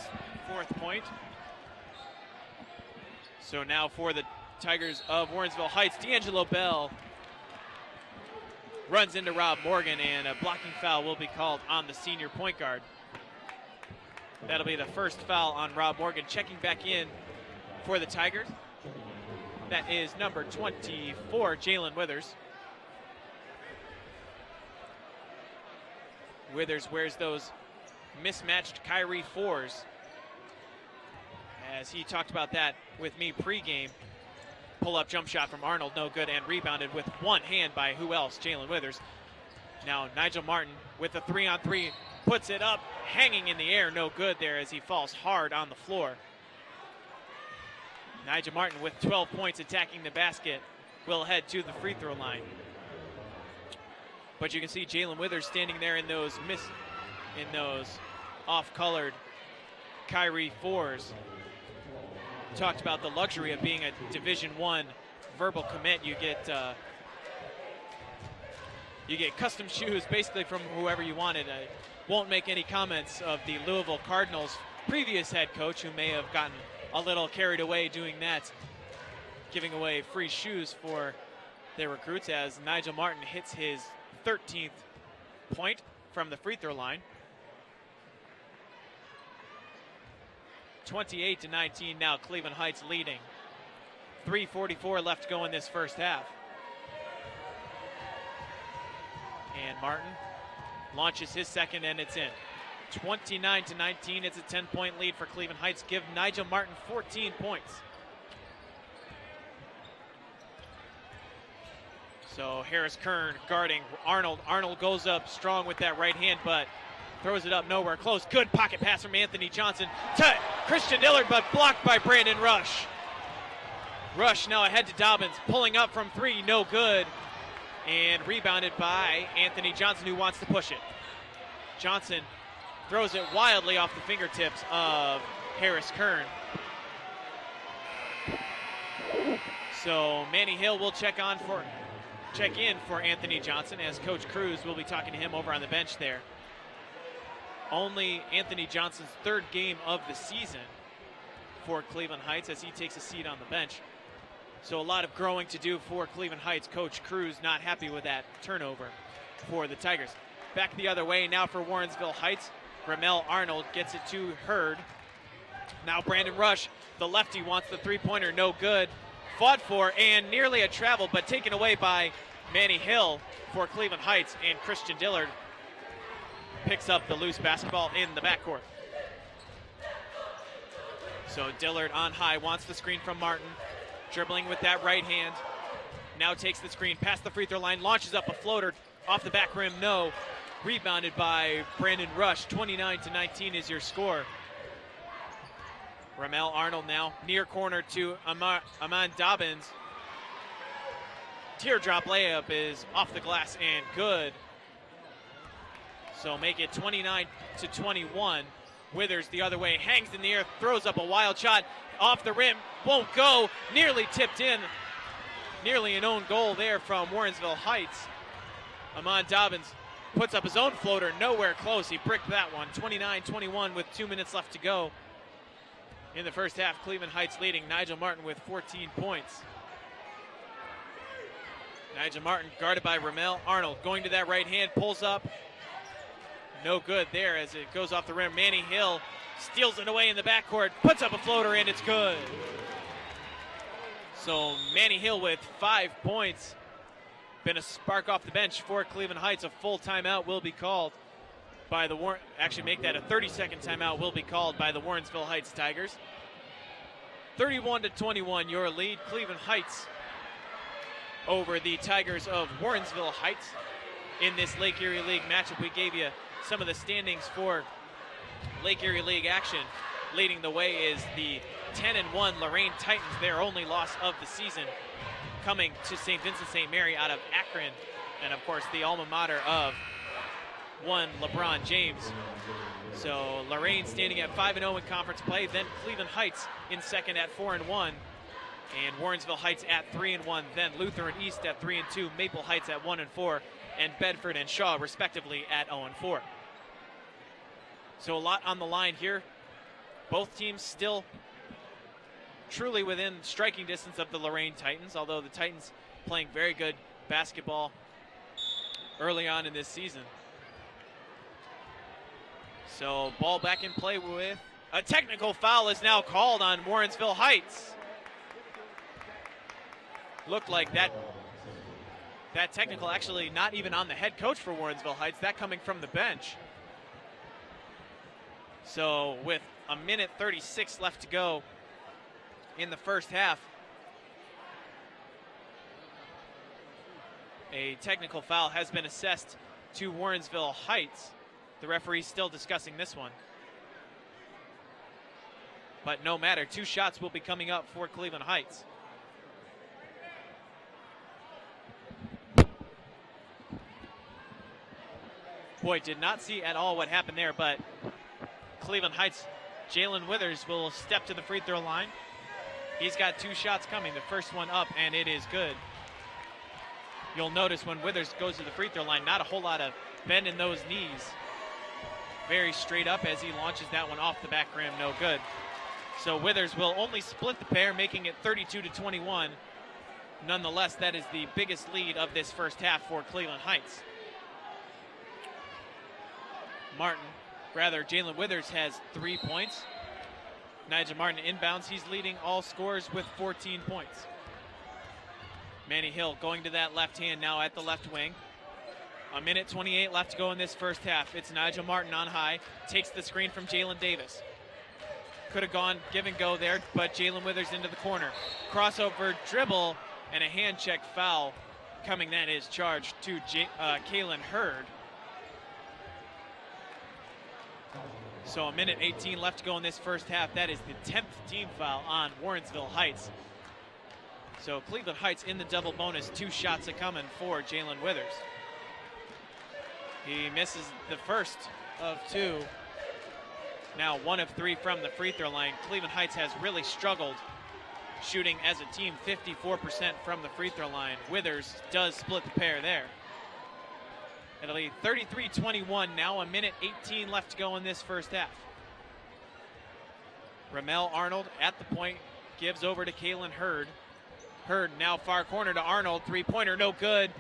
4th point. So now for the Tigers of Warrensville Heights, D'Angelo Bell runs into Rob Morgan, and a blocking foul will be called on the senior point guard. That'll be the first foul on Rob Morgan. Checking back in for the Tigers, that is number 24, Jalen Withers. Withers wears those mismatched Kyrie 4s, as he talked about that with me pregame. Pull-up jump shot from Arnold, no good, and rebounded with one hand by who else? Jalen Withers. Now Nigel Martin with a 3-on-3, puts it up, hanging in the air, no good there as he falls hard on the floor. Nigel Martin with 12 points attacking the basket will head to the free throw line. But you can see Jalen Withers standing there in those off-colored Kyrie 4s. Talked about the luxury of being a Division I verbal commit. You get custom shoes basically from whoever you wanted. I won't make any comments of the Louisville Cardinals' previous head coach, who may have gotten a little carried away doing that giving away free shoes for their recruits as Nigel Martin hits his 13th point from the free throw line. 28-19 now, Cleveland Heights leading. 3:44 left to go in this first half. And Martin launches his second, and it's in. 29-19, it's a 10-point lead for Cleveland Heights. Give Nigel Martin 14 points. So Harris Kern guarding Arnold. Arnold goes up strong with that right hand, but throws it up nowhere close. Good pocket pass from Anthony Johnson to Christian Dillard, but blocked by Brandon Rush. Rush now ahead to Dobbins, pulling up from three, no good. And rebounded by Anthony Johnson, who wants to push it. Johnson throws it wildly off the fingertips of Harris Kern. So Manny Hill will check in for Anthony Johnson, as Coach Cruz will be talking to him over on the bench there. Only Anthony Johnson's third game of the season for Cleveland Heights as he takes a seat on the bench. So a lot of growing to do for Cleveland Heights. Coach Cruz not happy with that turnover for the Tigers. Back the other way now for Warrensville Heights. Ramel Arnold gets it to Hurd. Now Brandon Rush, the lefty, wants the three-pointer, no good. Fought for and nearly a travel, but taken away by Manny Hill for Cleveland Heights, and Christian Dillard picks up the loose basketball in the backcourt. So Dillard on high, wants the screen from Martin, dribbling with that right hand. Now takes the screen past the free throw line, launches up a floater off the back rim, no. Rebounded by Brandon Rush. 29-19 is your score. Ramel Arnold now near corner to Aman Dobbins. Teardrop layup is off the glass and good. So make it 29-21. Withers the other way, hangs in the air, throws up a wild shot off the rim, won't go, nearly tipped in. Nearly an own goal there from Warrensville Heights. Aman Dobbins puts up his own floater, nowhere close. He bricked that one. 29-21 with 2 minutes left to go. In the first half, Cleveland Heights leading. Nigel Martin with 14 points. Nigel Martin guarded by Ramel Arnold. Going to that right hand, pulls up. No good there as it goes off the rim. Manny Hill steals it away in the backcourt, puts up a floater, and it's good. So Manny Hill with 5 points. Been a spark off the bench for Cleveland Heights. A full timeout will be called by the actually make that a 30-second timeout will be called by the Warrensville Heights Tigers. 31-21 your lead. Cleveland Heights over the Tigers of Warrensville Heights in this Lake Erie League matchup. We gave you some of the standings for Lake Erie League action. Leading the way is the 10-1 Lorraine Titans, their only loss of the season, coming to St. Vincent St. Mary out of Akron, and of course the alma mater of one LeBron James. So Lorraine standing at 5-0 in conference play, then Cleveland Heights in second at 4-1, and Warrensville Heights at 3-1, then Lutheran East at 3-2, Maple Heights at 1-4, and Bedford and Shaw respectively at 0-4. So a lot on the line here. Both teams still truly within striking distance of the Lorraine Titans, although the Titans playing very good basketball early on in this season. So ball back in play with a technical foul is now called on Warrensville Heights. Looked like that technical actually not even on the head coach for Warrensville Heights, that coming from the bench. So with a minute 36 left to go in the first half, a technical foul has been assessed to Warrensville Heights. The referee's still discussing this one. But no matter, 2 shots will be coming up for Cleveland Heights. Boy, did not see at all what happened there, but Cleveland Heights, Jalen Withers will step to the free throw line. He's got 2 shots coming. The first one up, and it is good. You'll notice when Withers goes to the free throw line, not a whole lot of bend in those knees. Very straight up as he launches that one off the back rim, no good. So Withers will only split the pair, making it 32-21. Nonetheless, that is the biggest lead of this first half for Cleveland Heights. Jalen Withers has 3 points. Nigel Martin inbounds. He's leading all scorers with 14 points. Manny Hill going to that left hand now at the left wing. A minute 28 left to go in this first half. It's Nigel Martin on high. Takes the screen from Jalen Davis. Could have gone give and go there, but Jalen Withers into the corner. Crossover dribble and a hand check foul coming. That is charged to Kalen Hurd. So a minute 18 left to go in this first half. That is the 10th team foul on Warrensville Heights. So Cleveland Heights in the double bonus. 2 shots are coming for Jalen Withers. He misses the first of 2. Now 1 of 3 from the free throw line. Cleveland Heights has really struggled shooting as a team 54% from the free throw line. Withers does split the pair there. It'll be 33-21 now, a minute 18 left to go in this first half. Ramel Arnold at the point, gives over to Kalen Hurd. Hurd now far corner to Arnold, 3-pointer, no good.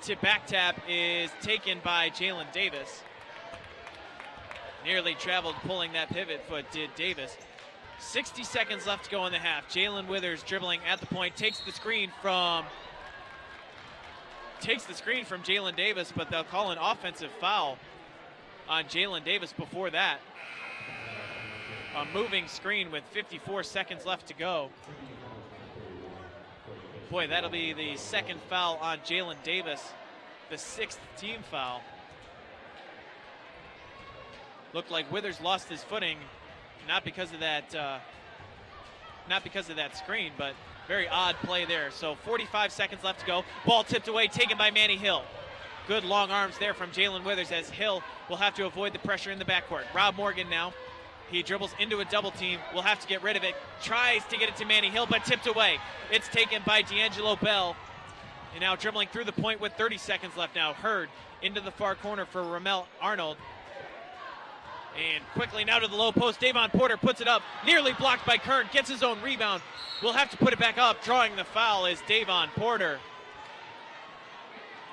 To back tap is taken by Jalen Davis. Nearly traveled pulling that pivot foot, did Davis. 60 seconds left to go in the half. Jalen Withers dribbling at the point, takes the screen from Jalen Davis, but they'll call an offensive foul on Jalen Davis before that. A moving screen with 54 seconds left to go. Boy, that'll be the second foul on Jalen Davis, the 6th team foul. Looked like Withers lost his footing, not because of that screen, but very odd play there. So 45 seconds left to go. Ball tipped away, taken by Manny Hill. Good long arms there from Jalen Withers as Hill will have to avoid the pressure in the backcourt. Rob Morgan now. He dribbles into a double team. Will have to get rid of it. Tries to get it to Manny Hill, but tipped away. It's taken by D'Angelo Bell. And now dribbling through the point with 30 seconds left now. Hurd into the far corner for Ramel Arnold. And quickly now to the low post. Davon Porter puts it up. Nearly blocked by Kern. Gets his own rebound. Will have to put it back up. Drawing the foul is Davon Porter.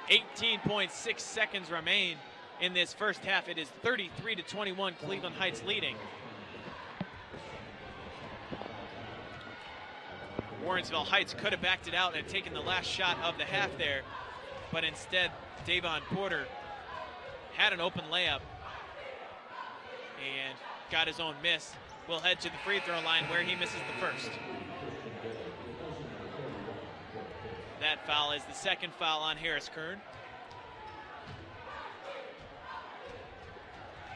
18.6 seconds remain in this first half. It is 33-21, Cleveland Heights leading. Warrensville Heights could have backed it out and taken the last shot of the half there, but instead Davon Porter had an open layup and got his own miss. Will head to the free throw line where he misses the first. That foul is the second foul on Harris Kern.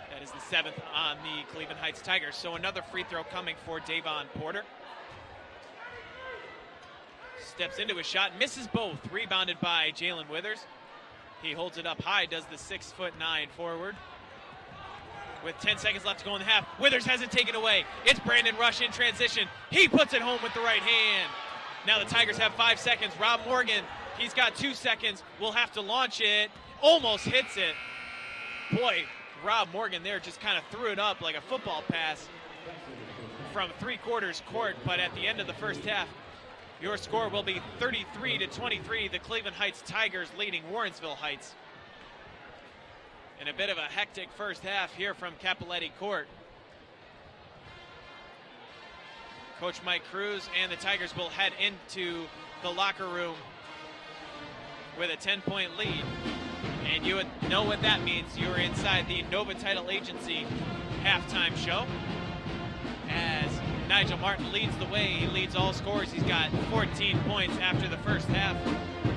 That is the 7th on the Cleveland Heights Tigers. So another free throw coming for Davon Porter. Steps into a shot, misses both. Rebounded by Jalen Withers. He holds it up high, does the 6'9" forward. With 10 seconds left to go in the half, Withers has it taken away. It's Brandon Rush in transition. He puts it home with the right hand. Now the Tigers have 5 seconds. Rob Morgan, he's got 2 seconds. Will have to launch it. Almost hits it. Boy, Rob Morgan there just kind of threw it up like a football pass from 3/4 court. But at the end of the first half, your score will be 33-23. The Cleveland Heights Tigers leading Warrensville Heights. And a bit of a hectic first half here from Cappelletti Court. Coach Mike Cruz and the Tigers will head into the locker room with a 10-point lead. And you would know what that means. You're inside the Nova Title Agency halftime show. As Nigel Martin leads the way, he leads all scorers. He's got 14 points after the first half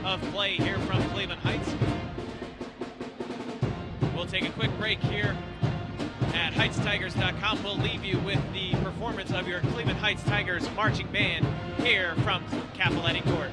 of play here from Cleveland Heights. We'll take a quick break here at HeightsTigers.com. We'll leave you with the performance of your Cleveland Heights Tigers marching band here from Cappelletti Court.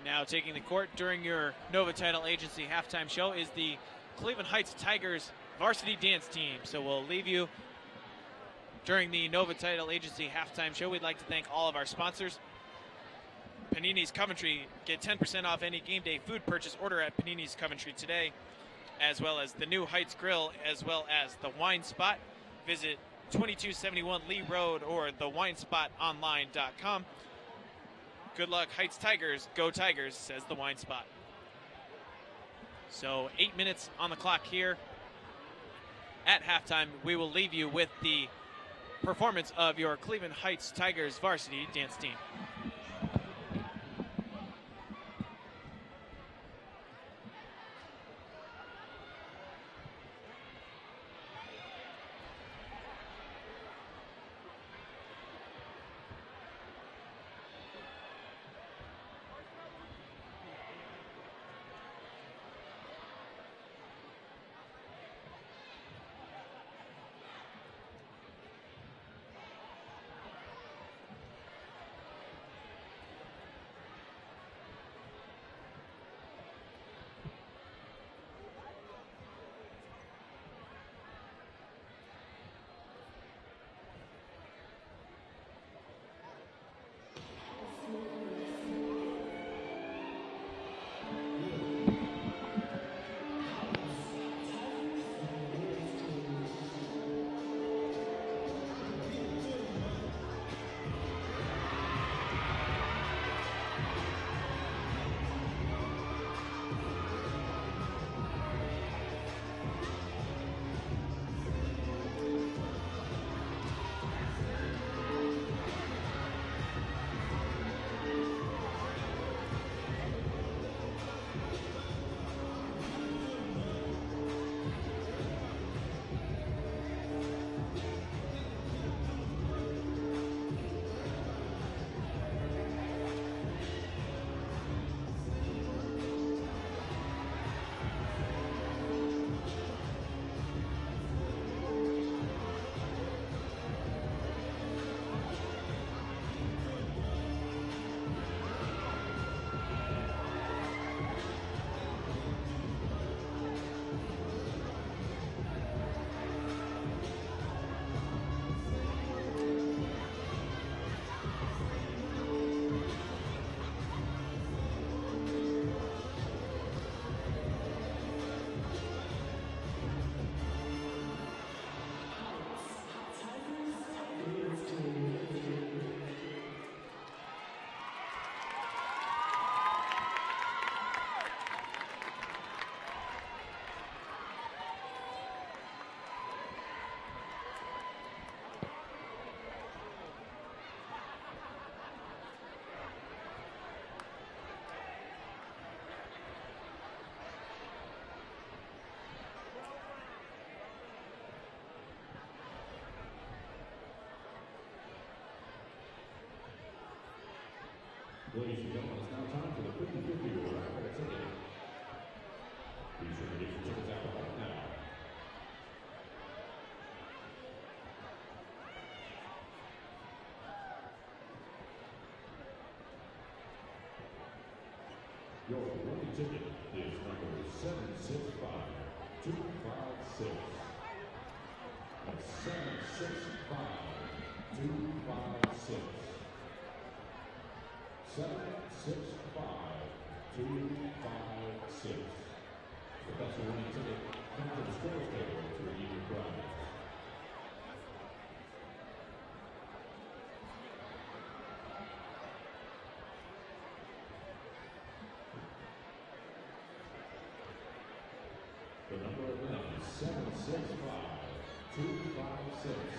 Now taking the court during your Nova Title Agency halftime show is the Cleveland Heights Tigers varsity dance team. So we'll leave you during the Nova Title Agency halftime show. We'd like to thank all of our sponsors. Panini's Coventry, get 10% off any game day food purchase order at Panini's Coventry today, as well as the new Heights Grill, as well as the Wine Spot. Visit 2271 Lee Road or thewinespotonline.com. Good luck, Heights Tigers. Go Tigers, says the Wine Spot. So 8 minutes on the clock here at halftime. We will leave you with the performance of your Cleveland Heights Tigers varsity dance team. Ladies and gentlemen, it's now time for the 50-50 rapid ticket. Be sure to get your tickets out right now. Your winning ticket is number 765256. That's 765256. 765256. If that's your winning ticket, come to the scores table to redeem your prize. The number of winners is 765256.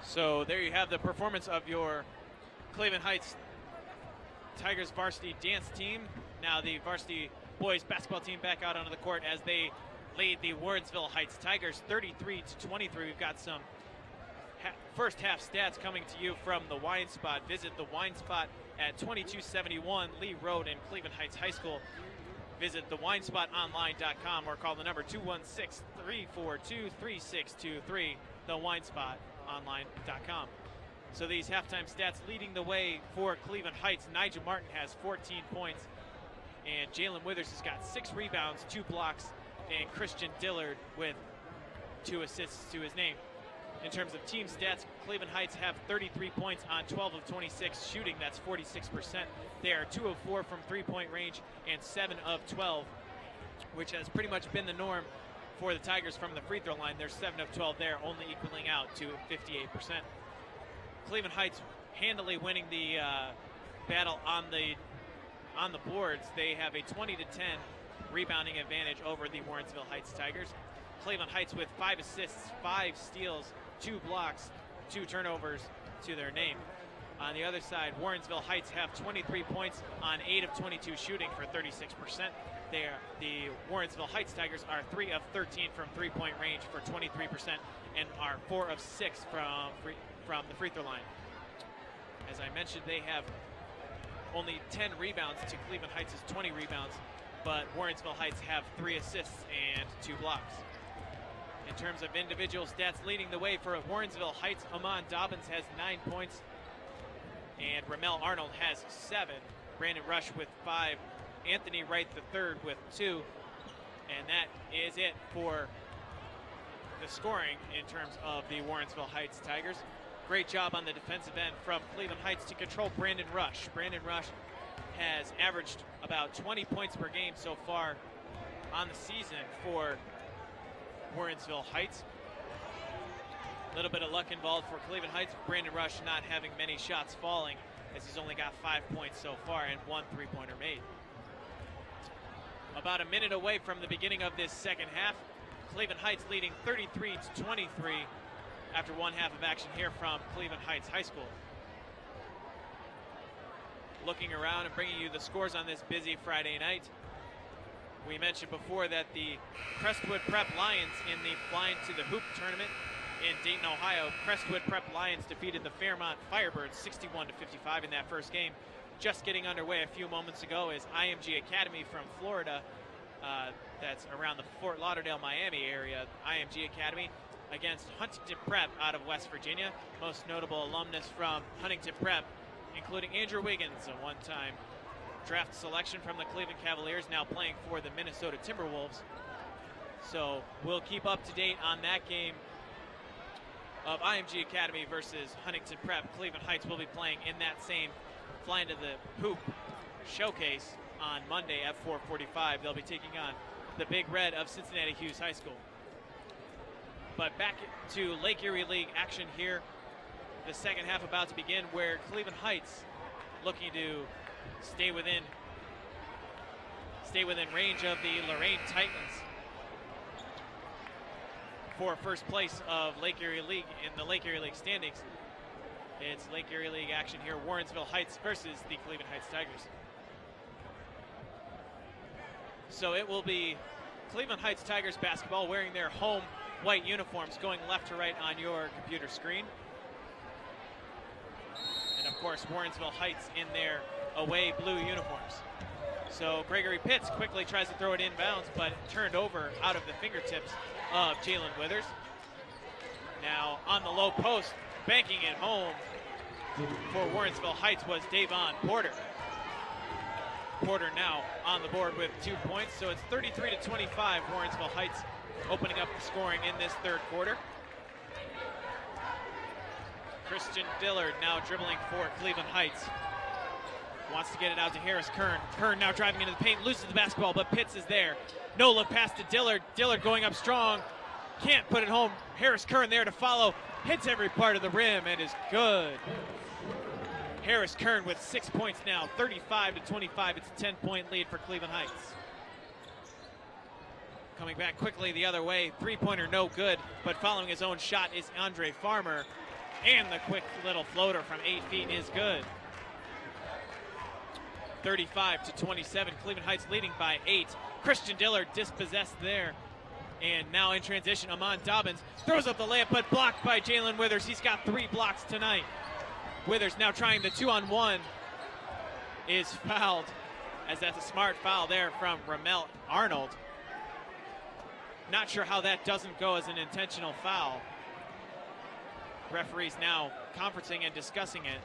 So there you have the performance of your Cleveland Heights Tigers varsity dance team. Now the varsity boys basketball team back out onto the court as they lead the Warrensville Heights Tigers 33-23. We've got some first half stats coming to you from the Wine Spot. Visit the Wine Spot at 2271 Lee Road in Cleveland Heights High School. Visit thewinespotonline.com or call the number 216-342-3623, thewinespotonline.com. So these halftime stats leading the way for Cleveland Heights. Nigel Martin has 14 points, and Jalen Withers has got 6 rebounds, 2 blocks, and Christian Dillard with 2 assists to his name. In terms of team stats, Cleveland Heights have 33 points on 12 of 26 shooting. That's 46%. They are 2 of 4 from three-point range and 7 of 12, which has pretty much been the norm for the Tigers from the free throw line. They're 7 of 12 there, only equaling out to 58%. Cleveland Heights handily winning the battle on the boards. They have a 20-10 rebounding advantage over the Warrensville Heights Tigers. Cleveland Heights with 5 assists, 5 steals, 2 blocks, 2 turnovers to their name. On the other side, Warrensville Heights have 23 points on 8 of 22 shooting for 36%. The Warrensville Heights Tigers are 3 of 13 from three-point range for 23% and are 4 of 6 from the free throw line. As I mentioned, they have only 10 rebounds to Cleveland Heights' 20 rebounds, but Warrensville Heights have 3 assists and 2 blocks. In terms of individual stats, leading the way for Warrensville Heights, Amon Dobbins has 9 points, and Ramel Arnold has 7. Brandon Rush with 5. Anthony Wright III with 2. And that is it for the scoring in terms of the Warrensville Heights Tigers. Great job on the defensive end from Cleveland Heights to control Brandon Rush. Brandon Rush has averaged about 20 points per game so far on the season for Warrensville Heights. A little bit of luck involved for Cleveland Heights. Brandon Rush not having many shots falling, as he's only got 5 points so far and 1 three-pointer made. About a minute away from the beginning of this second half. Cleveland Heights leading 33-23 after one half of action here from Cleveland Heights High School. Looking around and bringing you the scores on this busy Friday night. We mentioned before that the Crestwood Prep Lions in the Flying to the Hoop tournament in Dayton, Ohio. Crestwood Prep Lions defeated the Fairmont Firebirds 61-55 in that first game. Just getting underway a few moments ago is IMG Academy from Florida. That's around the Fort Lauderdale, Miami area. IMG Academy against Huntington Prep out of West Virginia. Most notable alumnus from Huntington Prep, including Andrew Wiggins, a one-time draft selection from the Cleveland Cavaliers, now playing for the Minnesota Timberwolves. So we'll keep up to date on that game of IMG Academy versus Huntington Prep. Cleveland Heights will be playing in that same Flying to the Hoop showcase on Monday at 4:45. They'll be taking on the Big Red of Cincinnati Hughes High School. But back to Lake Erie League action here. The second half about to begin, where Cleveland Heights looking to stay within range of the Lorraine Titans for first place of Lake Erie League in the Lake Erie League standings. It's Lake Erie League action here, Warrensville Heights versus the Cleveland Heights Tigers. So it will be Cleveland Heights Tigers basketball wearing their home white uniforms, going left to right on your computer screen. And of course, Warrensville Heights in their away blue uniforms. So Gregory Pitts quickly tries to throw it inbounds, but turned over out of the fingertips of Jalen Withers. Now on the low post, banking it home for Warrensville Heights was Davon Porter. Porter now on the board with 2 points, so it's 33-25. Warrensville Heights opening up the scoring in this third quarter. Christian Dillard now dribbling for Cleveland Heights. Wants to get it out to Harris Kern. Kern now driving into the paint, loses the basketball, but Pitts is there. No look pass to Dillard. Dillard going up strong. Can't put it home. Harris Kern there to follow. Hits every part of the rim and is good. Harris Kern with 6 points now, 35-25. It's a 10-point lead for Cleveland Heights. Coming back quickly the other way, three-pointer no good, but following his own shot is Andre Farmer. And the quick little floater from 8 feet is good. 35-27, Cleveland Heights leading by 8. Christian Dillard dispossessed there. And now in transition, Amon Dobbins throws up the layup, but blocked by Jalen Withers. He's got 3 blocks tonight. Withers now trying the 2-on-1, is fouled, as that's a smart foul there from Ramel Arnold. Not sure how that doesn't go as an intentional foul. Referees now conferencing and discussing it.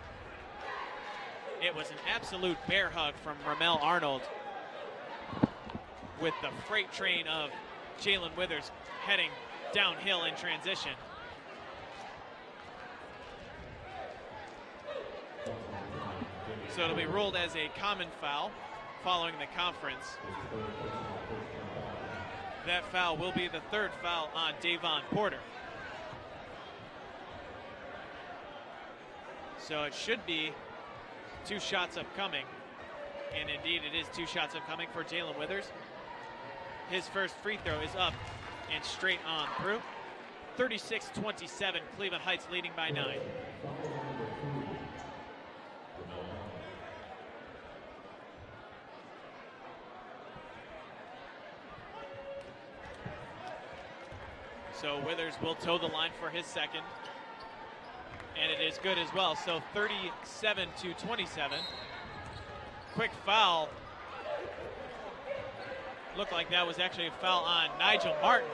It was an absolute bear hug from Ramel Arnold, with the freight train of Jalen Withers heading downhill in transition. So it'll be ruled as a common foul following the conference. That foul will be the 3rd foul on Davon Porter. So it should be 2 shots upcoming. And indeed it is 2 shots upcoming for Jalen Withers. His first free throw is up and straight on through. 36-27, Cleveland Heights leading by 9. So Withers will toe the line for his second. And it is good as well. So 37-27. Quick foul. Looked like that was actually a foul on Nigel Martin.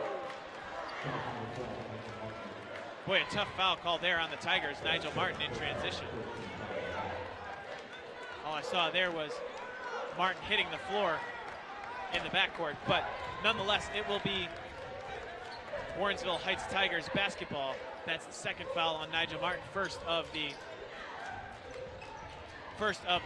Boy, a tough foul call there on the Tigers. Nigel Martin in transition. All I saw there was Martin hitting the floor in the backcourt. But nonetheless, it will be Warrensville Heights Tigers basketball. That's the 2nd foul on Nigel Martin, first of the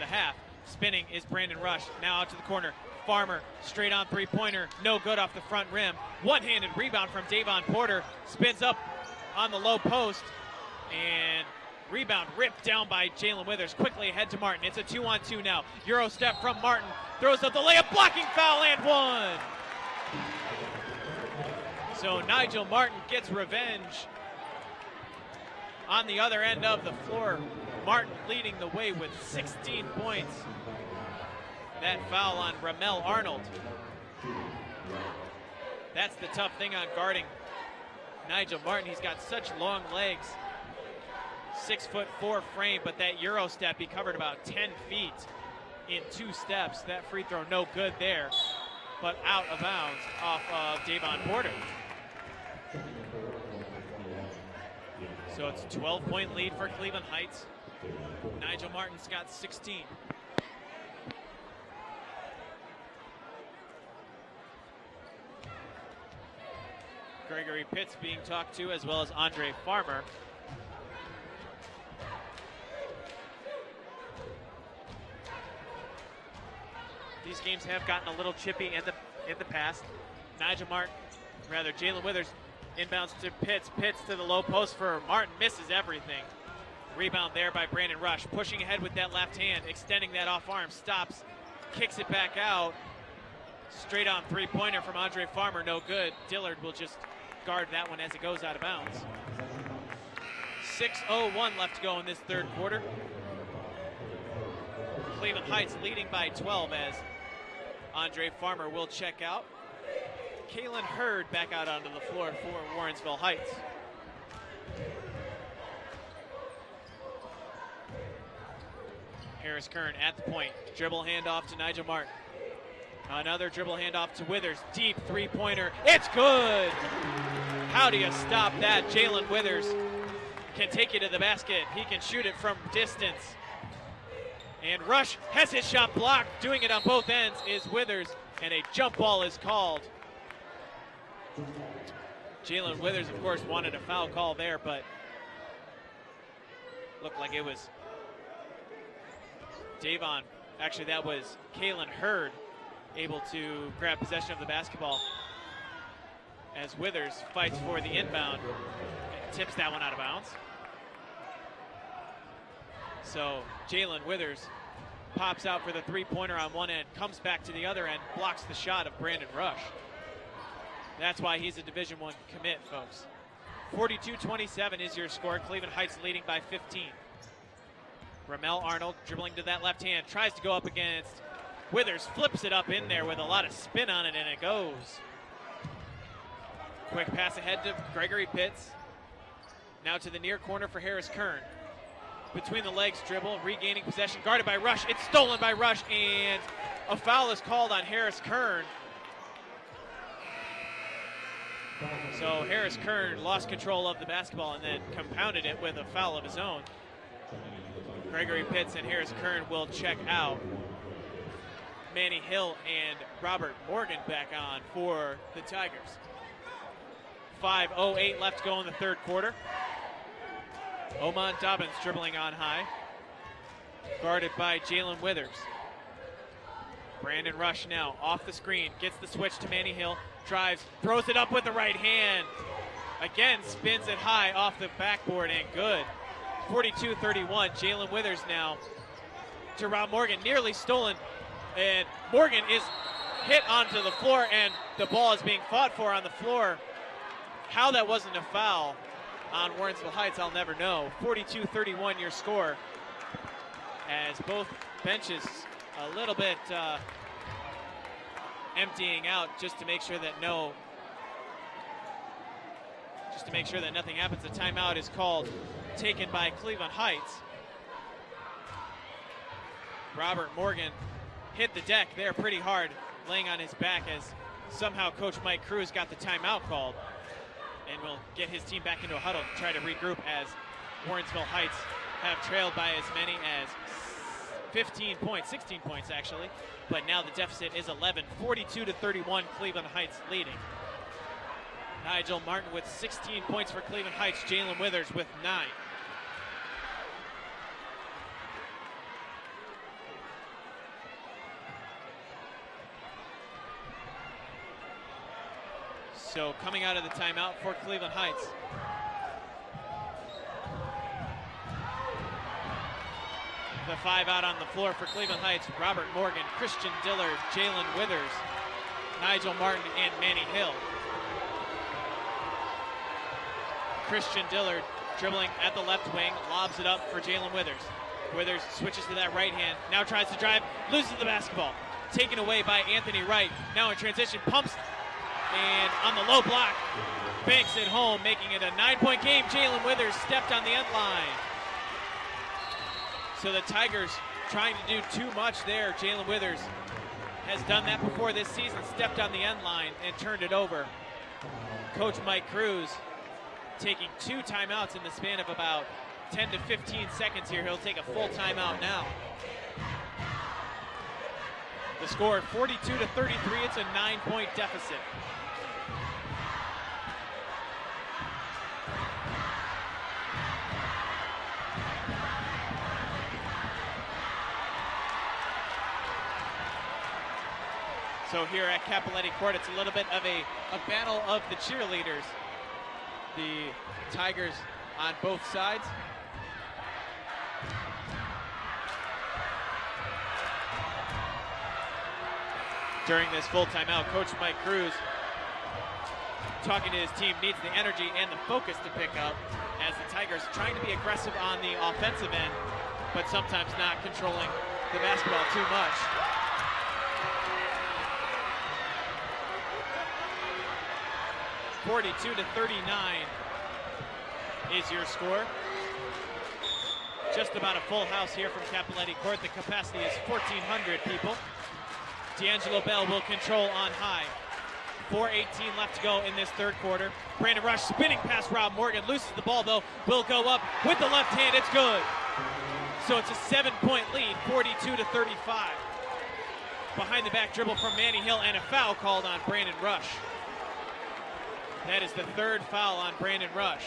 half. Spinning is Brandon Rush. Now out to the corner. Farmer, straight on 3-pointer. No good off the front rim. One-handed rebound from Davon Porter. Spins up on the low post. And rebound ripped down by Jalen Withers. Quickly ahead to Martin. It's a 2-on-2 now. Euro step from Martin. Throws up the layup. Blocking foul and 1. So Nigel Martin gets revenge. On the other end of the floor, Martin leading the way with 16 points. That foul on Ramel Arnold. That's the tough thing on guarding Nigel Martin. He's got such long legs. 6'4" frame, but that Euro step, he covered about 10 feet in 2 steps. That free throw no good there, but out of bounds off of Davon Porter. So it's a 12-point lead for Cleveland Heights. Nigel Martin's got 16. Gregory Pitts being talked to, as well as Andre Farmer. These games have gotten a little chippy in the past. Jalen Withers inbounds to Pitts. Pitts to the low post for Martin, misses everything. Rebound there by Brandon Rush, pushing ahead with that left hand, extending that off arm, stops, kicks it back out. Straight on 3-pointer from Andre Farmer, no good. Dillard will just guard that one as it goes out of bounds. 6:01 left to go in this 3rd quarter. Cleveland Heights leading by 12 as Andre Farmer will check out. Kalen Hurd back out onto the floor for Warrensville Heights. Harris Kern at the point. Dribble handoff to Nigel Martin. Another dribble handoff to Withers. Deep 3-pointer. It's good! How do you stop that? Jalen Withers can take it to the basket. He can shoot it from distance. And Rush has his shot blocked. Doing it on both ends is Withers, and a jump ball is called. Jalen Withers, of course, wanted a foul call there, but looked like it was Davon. Actually, that was Kalen Hurd able to grab possession of the basketball as Withers fights for the inbound and tips that one out of bounds. So Jalen Withers pops out for the 3-pointer on one end, comes back to the other end, blocks the shot of Brandon Rush. That's why he's a Division I commit, folks. 42-27 is your score. Cleveland Heights leading by 15. Ramel Arnold dribbling to that left hand, tries to go up against Withers, flips it up in there with a lot of spin on it, and it goes. Quick pass ahead to Gregory Pitts. Now to the near corner for Harris Kern. Between the legs dribble, regaining possession, guarded by Rush. It's stolen by Rush, and a foul is called on Harris Kern. So Harris Kern lost control of the basketball and then compounded it with a foul of his own. Gregory Pitts and Harris Kern will check out. Manny Hill and Robert Morgan back on for the Tigers. 5:08 left to go in the third quarter. Oman Dobbins dribbling on high, guarded by Jalen Withers. Brandon Rush now off the screen, gets the switch to Manny Hill, drives, throws it up with the right hand. Again, spins it high off the backboard and good. 42-31, Jalen Withers now to Rob Morgan, nearly stolen. And Morgan is hit onto the floor, and the ball is being fought for on the floor. How that wasn't a foul on Warrensville Heights, I'll never know. 42-31 your score, as both benches a little bit emptying out just to make sure that nothing happens. A timeout is called, taken by Cleveland Heights. Robert Morgan hit the deck there pretty hard, laying on his back, as somehow Coach Mike Cruz got the timeout called and will get his team back into a huddle to try to regroup, as Warrensville Heights have trailed by as many as 16 points actually, but now the deficit is 11. 42-31, Cleveland Heights leading. Nigel Martin with 16 points for Cleveland Heights, Jalen Withers with 9. So coming out of the timeout for Cleveland Heights, the 5 out on the floor for Cleveland Heights: Robert Morgan, Christian Dillard, Jalen Withers, Nigel Martin, and Manny Hill. Christian Dillard dribbling at the left wing, lobs it up for Jalen Withers. Withers switches to that right hand, now tries to drive, loses the basketball. Taken away by Anthony Wright. Now in transition, pumps, and on the low block, banks it home, making it a 9-point game. Jalen Withers stepped on the end line. So the Tigers trying to do too much there. Jalen Withers has done that before this season, stepped on the end line and turned it over. Coach Mike Cruz taking 2 timeouts in the span of about 10 to 15 seconds here. He'll take a full timeout now. The score 42-33, it's a 9-point deficit. So here at Cappelletti Court, it's a little bit of a battle of the cheerleaders. The Tigers on both sides. During this full timeout, Coach Mike Cruz, talking to his team, needs the energy and the focus to pick up, as the Tigers trying to be aggressive on the offensive end, but sometimes not controlling the basketball too much. (42-39) is your score. Just about a full house here from Cappelletti Court. The capacity is 1,400 people. D'Angelo Bell will control on high. 4:18 left to go in this third quarter. Brandon Rush spinning past Rob Morgan, loses the ball though, will go up with the left hand, it's good. So it's a 7-point lead, 42-35. Behind the back dribble from Manny Hill, and a foul called on Brandon Rush. That is the 3rd foul on Brandon Rush.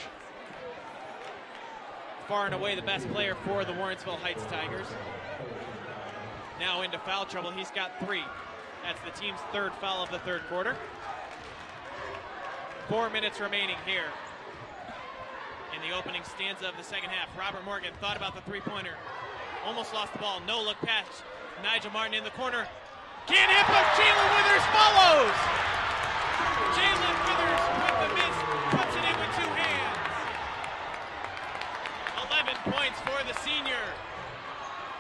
Far and away the best player for the Warrensville Heights Tigers. Now into foul trouble, he's got 3. That's the team's 3rd foul of the third quarter. 4 minutes remaining here in the opening stanza of the second half. Robert Morgan thought about the three-pointer. Almost lost the ball, no look pass. Nigel Martin in the corner. Can't hit, but Jalen Withers follows! Jalen Withers with the miss, puts it in with 2 hands. points for the senior.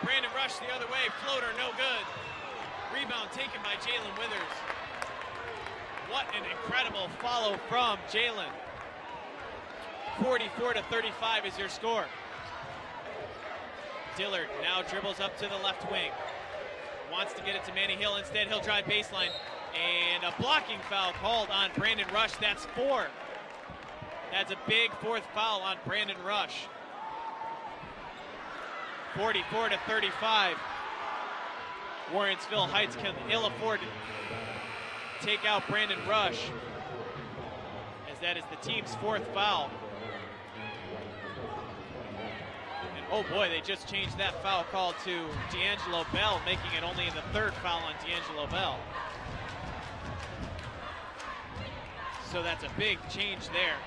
Brandon Rush the other way, floater, no good. Rebound taken by Jalen Withers. What an incredible follow from Jalen. 44-35 is your score. Dillard now dribbles up to the left wing. Wants to get it to Manny Hill. Instead, he'll drive baseline. And a blocking foul called on Brandon Rush. That's 4. That's a big 4th foul on Brandon Rush. 44-35. Warrensville Heights can ill afford to take out Brandon Rush, as that is the team's 4th foul. And oh boy, they just changed that foul call to D'Angelo Bell, making it only the 3rd foul on D'Angelo Bell. So that's a big change there.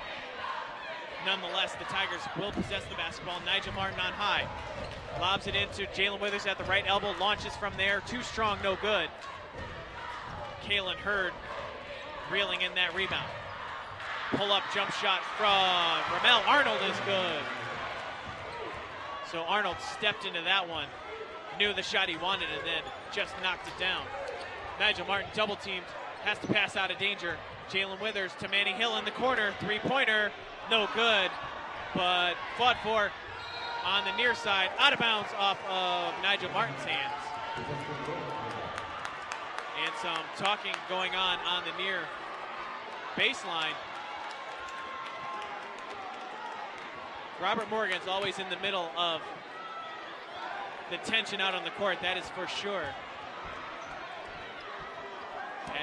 Nonetheless, the Tigers will possess the basketball. Nigel Martin on high. Lobs it into Jalen Withers at the right elbow. Launches from there. Too strong, no good. Kalen Hurd reeling in that rebound. Pull-up jump shot from Ramel Arnold is good. So Arnold stepped into that one. Knew the shot he wanted and then just knocked it down. Nigel Martin double-teamed. Has to pass out of danger. Jalen Withers to Manny Hill in the corner. Three-pointer. No good, but fought for on the near side, out of bounds off of Nigel Martin's hands. And some talking going on the near baseline. Robert Morgan's always in the middle of the tension out on the court, that is for sure.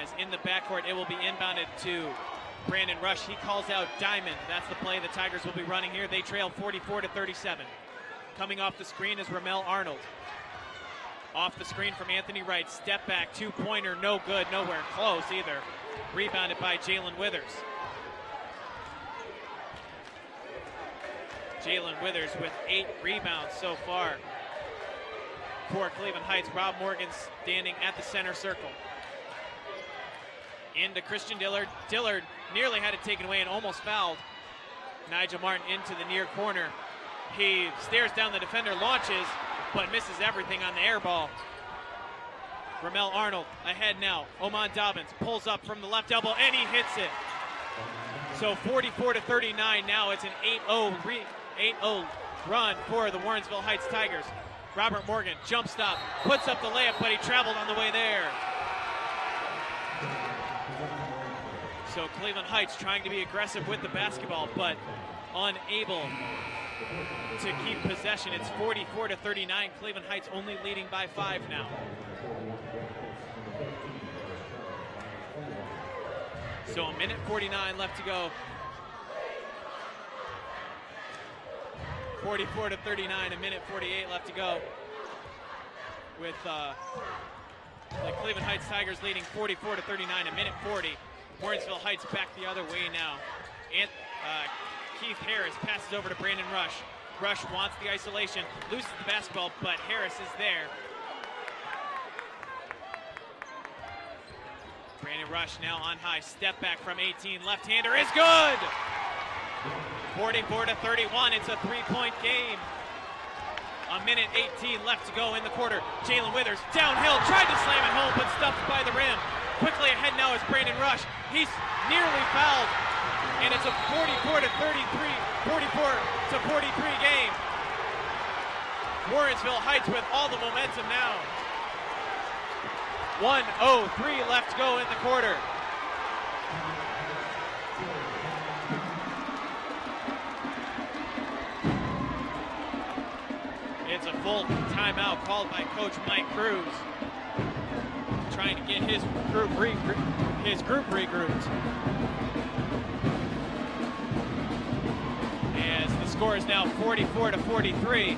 As in the backcourt, it will be inbounded to Brandon Rush. He calls out Diamond. That's the play the Tigers will be running here. They trail 44-37. Coming off the screen is Ramel Arnold. Off the screen from Anthony Wright. Step back, 2-pointer, no good, nowhere close either. Rebounded by Jalen Withers. Jalen Withers with 8 rebounds so far for Cleveland Heights. Rob Morgan standing at the center circle. Into Christian Dillard. Dillard nearly had it taken away and almost fouled. Nigel Martin into the near corner. He stares down the defender, launches, but misses everything on the air ball. Ramel Arnold ahead now. Oman Dobbins pulls up from the left elbow and he hits it. So 44-39 now. It's an 8-0 run for the Warrensville Heights Tigers. Robert Morgan jump stop, puts up the layup, but he traveled on the way there. So Cleveland Heights trying to be aggressive with the basketball, but unable to keep possession. It's 44-39. Cleveland Heights only leading by 5 now. So a minute 49 left to go. 44-39, a minute 48 left to go. With the Cleveland Heights Tigers leading 44-39, a minute 40. Warrensville Heights back the other way now. And Keith Harris passes over to Brandon Rush. Rush wants the isolation, loses the basketball, but Harris is there. Brandon Rush now on high, step back from 18, left-hander is good! 44-31, it's a 3-point game. A minute 18 left to go in the quarter. Jalen Withers downhill, tried to slam it home, but stuffed by the rim. Quickly ahead now is Brandon Rush. He's nearly fouled, and it's a 44-43 game. Warrensville Heights with all the momentum now. 1:03 left to go in the quarter. It's a full timeout called by Coach Mike Cruz, trying to get his group regrouped. As the score is now 44-43.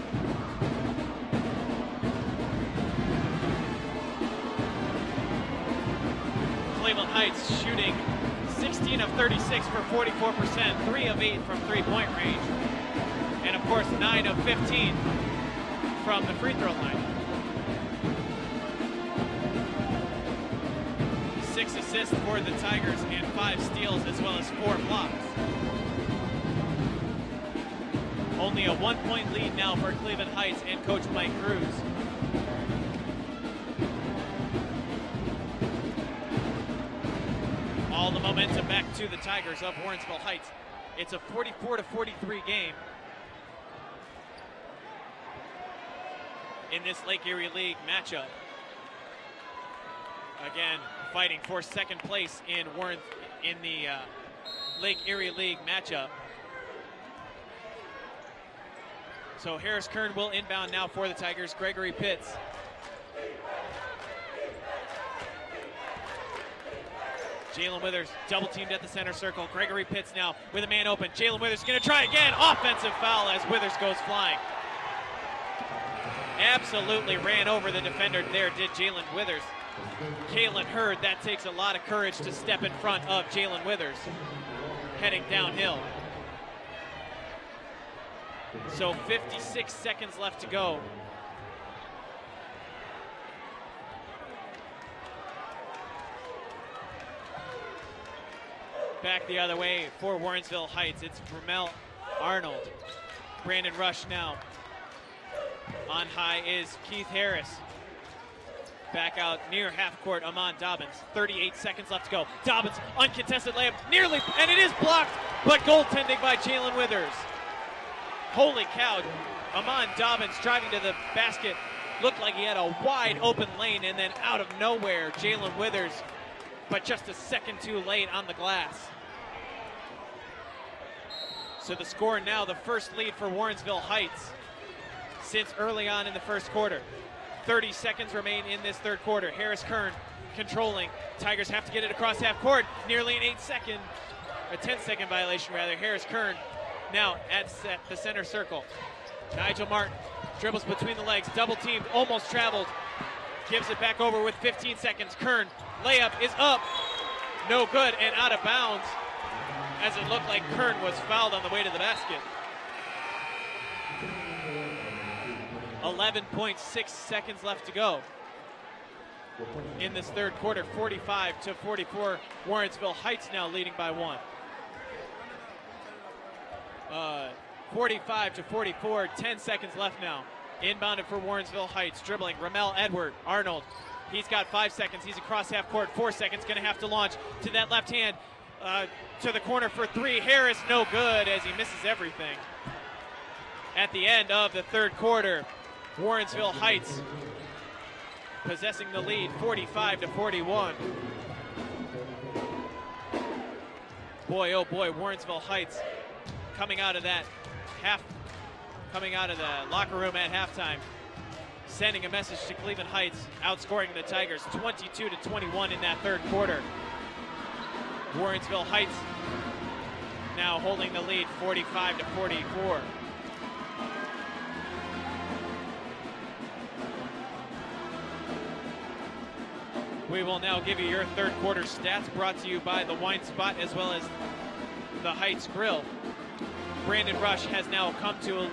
Cleveland Heights shooting 16 of 36 for 44%, 3 of 8 from three-point range, and of course 9 of 15 from the free throw line. 6 assists for the Tigers and 5 steals, as well as 4 blocks. Only a 1-point lead now for Cleveland Heights and Coach Mike Cruz. All the momentum back to the Tigers of Warrensville Heights. It's a 44-43 game in this Lake Erie League matchup. Again, fighting for second place in the Lake Erie League matchup. So Harris Kern will inbound now for the Tigers. Gregory Pitts. Jalen Withers double teamed at the center circle. Gregory Pitts now with a man open. Jalen Withers going to try again. Offensive foul as Withers goes flying. Absolutely ran over the defender there, did Jalen Withers. Caitlin Hurd, that takes a lot of courage to step in front of Jalen Withers, heading downhill. So 56 seconds left to go. Back the other way for Warrensville Heights. It's Ramel Arnold. Brandon Rush now. On high is Keith Harris. Back out near half court, Amon Dobbins. 38 seconds left to go. Dobbins, uncontested layup, nearly, and it is blocked, but goaltending by Jalen Withers. Holy cow, Amon Dobbins driving to the basket. Looked like he had a wide open lane, and then out of nowhere, Jalen Withers, but just a second too late on the glass. So the score now, the first lead for Warrensville Heights since early on in the first quarter. 30 seconds remain in this third quarter. Harris Kern controlling. Tigers have to get it across half court. Nearly an 10-second violation rather. Harris Kern now at the center circle. Nigel Martin dribbles between the legs, double teamed, almost traveled. Gives it back over with 15 seconds. Kern, layup is up. No good and out of bounds, as it looked like Kern was fouled on the way to the basket. 11.6 seconds left to go in this third quarter. 45-44. Warrensville Heights now leading by one. 45-44. 10 seconds left now. Inbounded for Warrensville Heights. Dribbling. Ramel Edward Arnold. He's got 5 seconds. He's across half court. 4 seconds. Going to have to launch to that left hand. To the corner for three. Harris no good as he misses everything. At the end of the third quarter, Warrensville Heights possessing the lead, 45-41. Boy, oh boy, Warrensville Heights coming out of the locker room at halftime, sending a message to Cleveland Heights, outscoring the Tigers 22-21 in that third quarter. Warrensville Heights now holding the lead, 45-44. We will now give you your third quarter stats, brought to you by the Wine Spot as well as the Heights Grill. Brandon Rush has now come to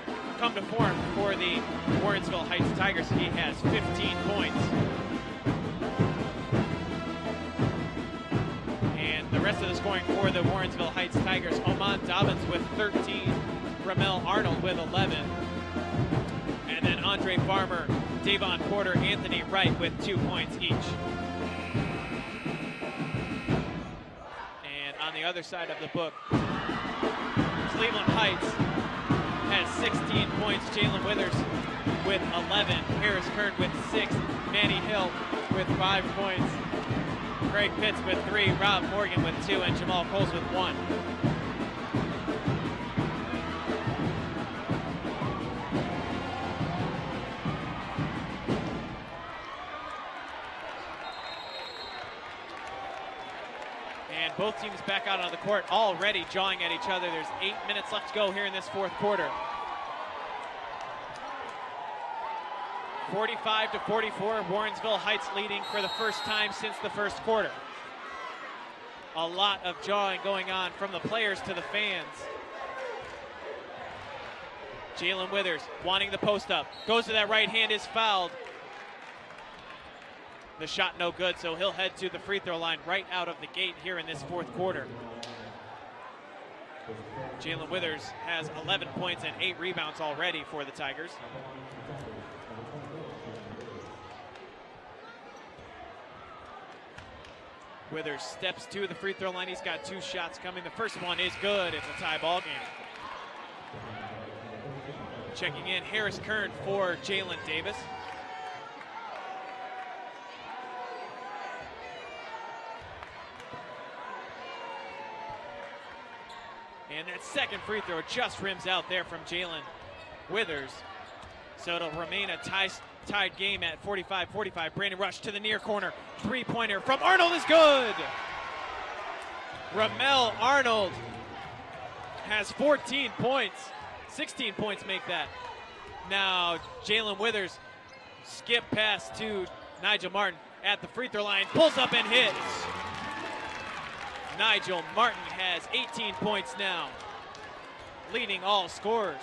form for the Warrensville Heights Tigers. He has 15 points. And the rest of the scoring for the Warrensville Heights Tigers, Amon Dobbins with 13, Ramel Arnold with 11, and then Andre Farmer, Davon Porter, Anthony Wright with 2 points each. On the other side of the book, Cleveland Heights has 16 points. Jalen Withers with 11. Harris Kern with 6. Manny Hill with 5 points. Craig Pitts with 3. Rob Morgan with 2. And Jamal Coles with 1. Both teams back out on the court, already jawing at each other. There's 8 minutes left to go here in this fourth quarter. 45-44, Warrensville Heights leading for the first time since the first quarter. A lot of jawing going on from the players to the fans. Jalen Withers wanting the post up. Goes to that right hand, is fouled. The shot no good, so he'll head to the free throw line right out of the gate here in this fourth quarter. Jalen Withers has 11 points and 8 rebounds already for the Tigers. Withers steps to the free throw line. He's got 2 shots coming. The first one is good. It's a tie ball game. Checking in, Harris Kern for Jalen Davis. And that second free throw just rims out there from Jalen Withers. So it'll remain a tied game at 45-45. Brandon Rush to the near corner. 3-pointer from Arnold is good. Ramel Arnold has 14 points. 16 points make that. Now Jalen Withers skip pass to Nigel Martin at the free throw line. Pulls up and hits. Nigel Martin has 18 points now, leading all scorers.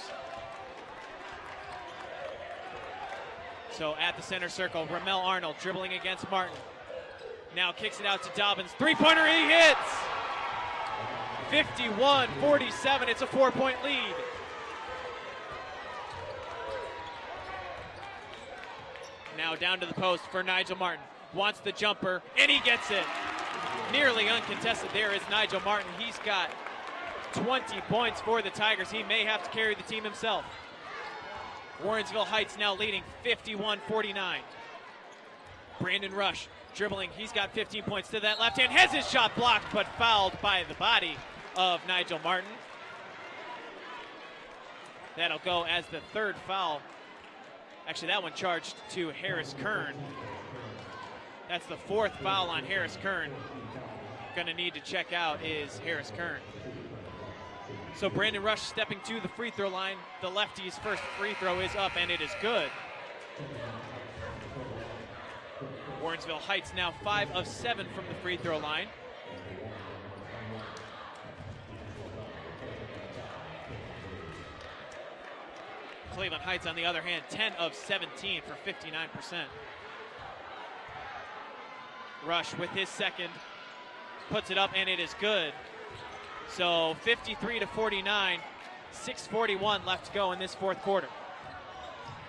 So at the center circle, Ramel Arnold dribbling against Martin. Now kicks it out to Dobbins. 3-pointer, he hits! 51-47, it's a 4-point lead. Now down to the post for Nigel Martin. Wants the jumper, and he gets it. Nearly uncontested there is Nigel Martin. He's got 20 points for the Tigers. He may have to carry the team himself. Warrensville Heights now leading 51-49. Brandon Rush dribbling. He's got 15 points to that left hand. Has his shot blocked, but fouled by the body of Nigel Martin. That'll go as the 3rd foul. Actually, that one charged to Harris Kern. That's the 4th foul on Harris Kern. Going to need to check out is Harris Kern. So Brandon Rush stepping to the free throw line. The lefty's first free throw is up, and it is good. Warrensville Heights now 5 of 7 from the free throw line. Cleveland Heights, on the other hand, 10 of 17 for 59%. Rush with his second, puts it up, and it is good. So 53-49, 6:41 left to go in this 4th quarter.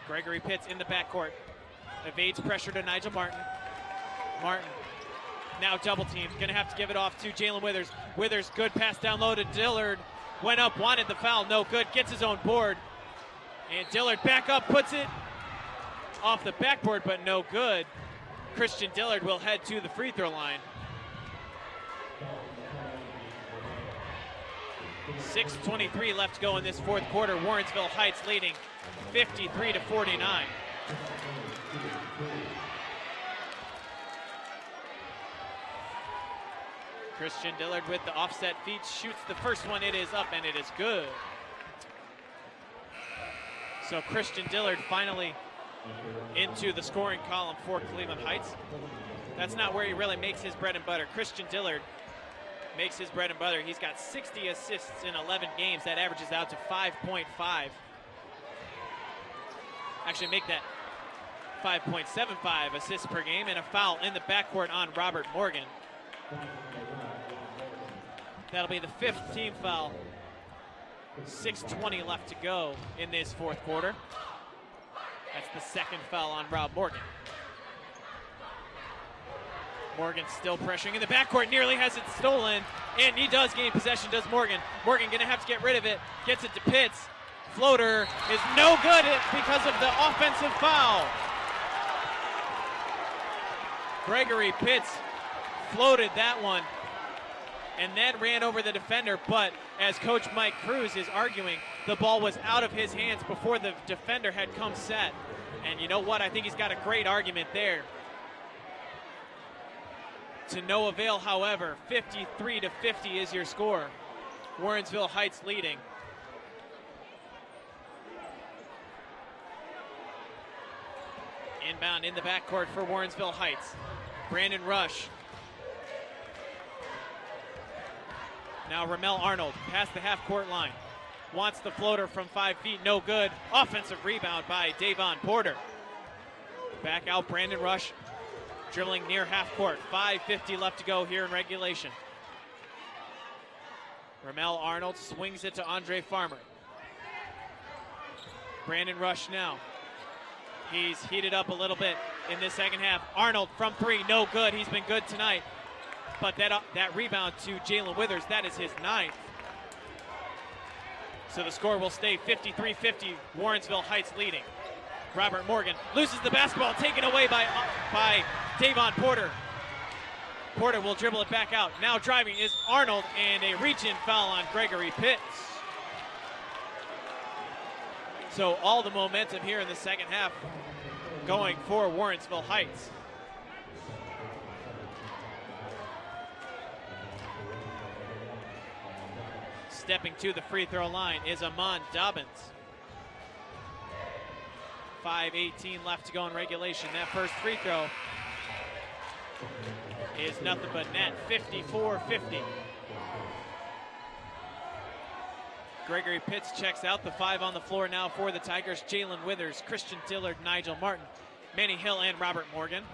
Gregory Pitts in the backcourt, evades pressure to Nigel Martin. Martin now double team, gonna have to give it off to Jalen Withers. Withers, good pass down low to Dillard. Went up, wanted the foul, no good, gets his own board. And Dillard back up, puts it off the backboard, but no good. Christian Dillard will head to the free throw line. 6:23 left to go in this 4th quarter. Warrensville Heights leading 53-49. Christian Dillard with the offset feet shoots the first one. It is up, and it is good. So Christian Dillard finally into the scoring column for Cleveland Heights. That's not where he really makes his bread and butter. Christian Dillard makes his bread and butter. He's got 60 assists in 11 games. That averages out to 5.5. Actually, make that 5.75 assists per game, and a foul in the backcourt on Robert Morgan. That'll be the 5th team foul. 6:20 left to go in this 4th quarter. That's the 2nd foul on Rob Morgan. Morgan still pressuring in the backcourt, nearly has it stolen, and he does gain possession, does Morgan. Morgan gonna have to get rid of it, gets it to Pitts. Floater is no good because of the offensive foul. Gregory Pitts floated that one and then ran over the defender, but as Coach Mike Cruz is arguing, the ball was out of his hands before the defender had come set. And you know what? I think he's got a great argument there. To no avail, however. 53-50 is your score. Warrensville Heights leading. Inbound in the backcourt for Warrensville Heights. Brandon Rush. Now Ramel Arnold past the half-court line. Wants the floater from 5 feet, no good. Offensive rebound by Davon Porter. Back out Brandon Rush, dribbling near half court. 5:50 left to go here in regulation. Ramel Arnold swings it to Andre Farmer. Brandon Rush now. He's heated up a little bit in this second half. Arnold from three, no good. He's been good tonight. But that rebound to Jalen Withers, that is his 9th. So the score will stay 53-50, Warrensville Heights leading. Robert Morgan loses the basketball, taken away by Davon Porter. Porter will dribble it back out. Now driving is Arnold, and a reach-in foul on Gregory Pitts. So all the momentum here in the second half going for Warrensville Heights. Stepping to the free throw line is Amon Dobbins. 5:18 left to go in regulation. That first free throw is nothing but net. 54-50. Gregory Pitts checks out. The 5 on the floor now for the Tigers. Jalen Withers, Christian Dillard, Nigel Martin, Manny Hill, and Robert Morgan.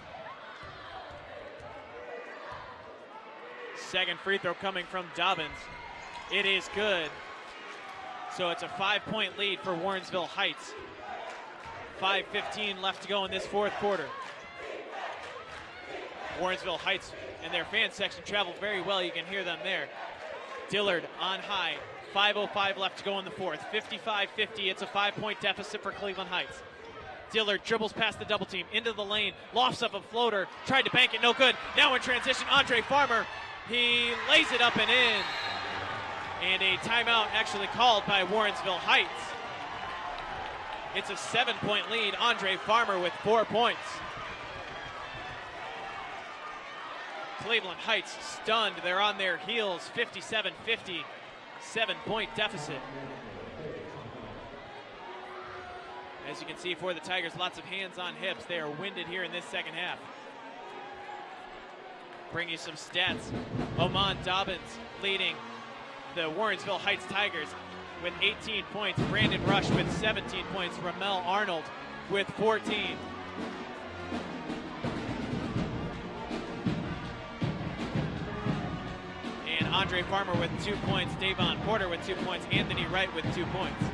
Second free throw coming from Dobbins. It is good. So it's a 5-point lead for Warrensville Heights. 5:15 left to go in this fourth quarter. Warrensville Heights and their fan section travel very well. You can hear them there. Dillard on high. 5:05 left to go in the fourth. 55-50. It's a 5-point deficit for Cleveland Heights. Dillard dribbles past the double team into the lane. Lofts up a floater. Tried to bank it. No good. Now in transition, Andre Farmer. He lays it up and in. And a timeout actually called by Warrensville Heights. It's a 7-point lead. Andre Farmer with 4 points. Cleveland Heights stunned. They're on their heels. 57-50. 7-point deficit. As you can see for the Tigers, lots of hands on hips. They are winded here in this second half. Bring you some stats. Oman Dobbins leading the Warrensville Heights Tigers with 18 points. Brandon Rush with 17 points. Ramel Arnold with 14. And Andre Farmer with 2 points. Davon Porter with 2 points. Anthony Wright with 2 points.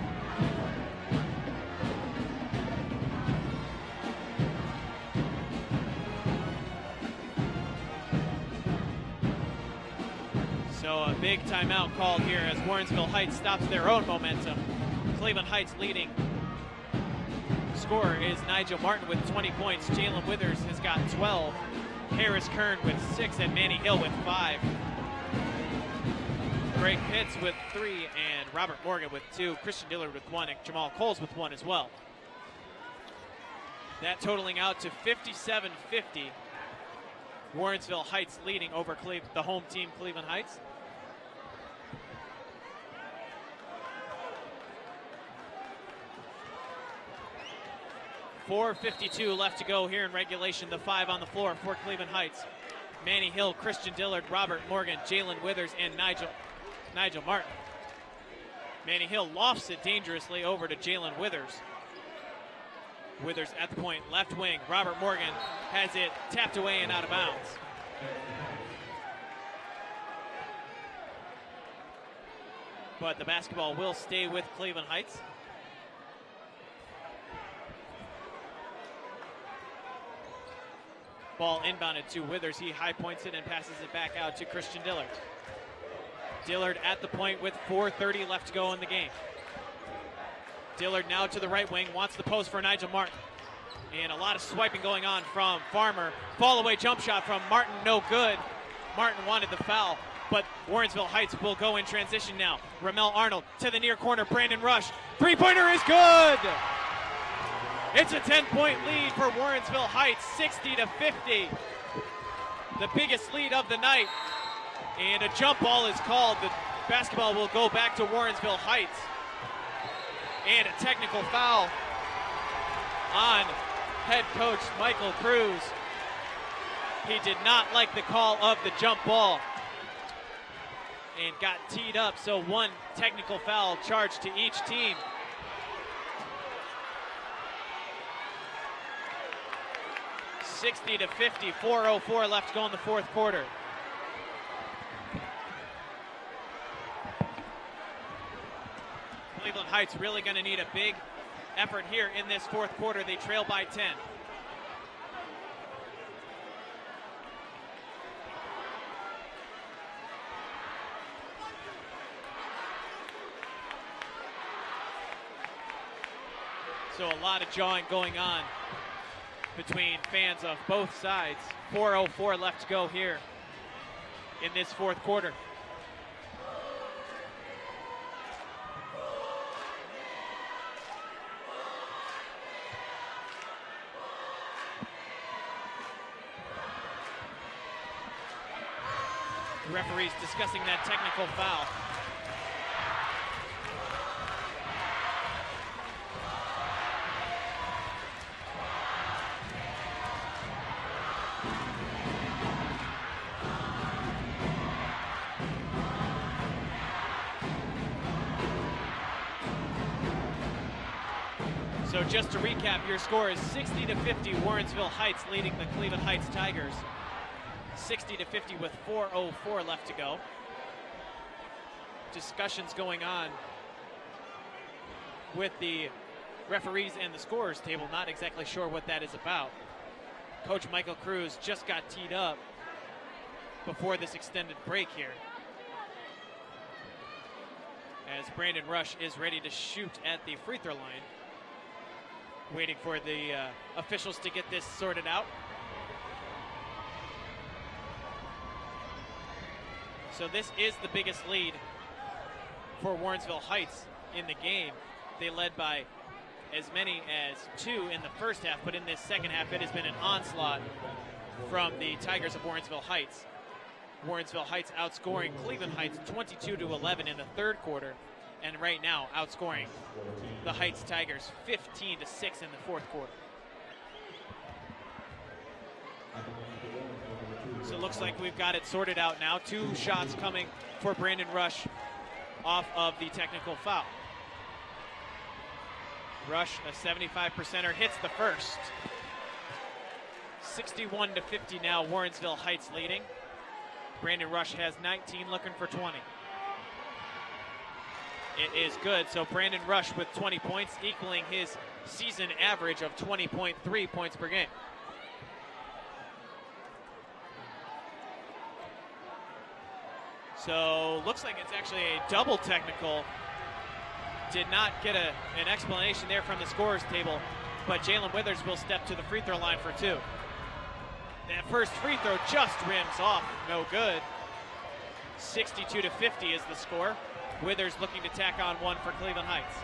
So a big timeout called here as Warrensville Heights stops their own momentum. Cleveland Heights leading. Scorer is Nigel Martin with 20 points. Jalen Withers has got 12. Harris Kern with 6 and Manny Hill with 5. Greg Pitts with 3 and Robert Morgan with 2. Christian Dillard with 1 and Jamal Coles with 1 as well. That totaling out to 57-50. Warrensville Heights leading over the home team, Cleveland Heights. .452 left to go here in regulation. The 5 on the floor for Cleveland Heights. Manny Hill, Christian Dillard, Robert Morgan, Jalen Withers, and Nigel Martin. Manny Hill lofts it dangerously over to Jalen Withers. Withers at the point, left wing. Robert Morgan has it tapped away and out of bounds. But the basketball will stay with Cleveland Heights. Ball inbounded to Withers. He high points it and passes it back out to Christian Dillard. Dillard at the point with 4:30 left to go in the game. Dillard now to the right wing, wants the post for Nigel Martin. And a lot of swiping going on from Farmer. Fall away jump shot from Martin, no good. Martin wanted the foul, but Warrensville Heights will go in transition now. Ramel Arnold to the near corner, Brandon Rush. Three-pointer is good! It's a 10-point lead for Warrensville Heights, 60-50. The biggest lead of the night. And a jump ball is called. The basketball will go back to Warrensville Heights. And a technical foul on head coach Michael Cruz. He did not like the call of the jump ball and got teed up, so one technical foul charged to each team. (60-50), 4:04 left to go in the fourth quarter. Cleveland Heights really going to need a big effort here in this fourth quarter. They trail by 10. So a lot of jawing going on between fans of both sides. 4:04 left to go here in this fourth quarter. The referee's discussing that technical foul. So just to recap, your score is 60-50, Warrensville Heights leading the Cleveland Heights Tigers. 60-50 with 4:04 left to go. Discussions going on with the referees and the scorers table. Not exactly sure what that is about. Coach Michael Cruz just got teed up before this extended break here, as Brandon Rush is ready to shoot at the free throw line. Waiting for the officials to get this sorted out. So this is the biggest lead for Warrensville Heights in the game. They led by as many as 2 in the first half, but in this second half it has been an onslaught from the Tigers of Warrensville Heights. Warrensville Heights outscoring Cleveland Heights 22-11 in the third quarter, and right now outscoring the Heights Tigers 15-6 in the fourth quarter. So it looks like we've got it sorted out now. 2 shots coming for Brandon Rush off of the technical foul. Rush, a 75%er, hits the first. 61-50 now, Warrensville Heights leading. Brandon Rush has 19, looking for 20. It is good, so Brandon Rush with 20 points, equaling his season average of 20.3 points per game. So looks like it's actually a double technical. Did not get an explanation there from the scorers table, but Jalen Withers will step to the free throw line for 2. That first free throw just rims off, no good. 62-50 is the score. Withers looking to tack on 1 for Cleveland Heights.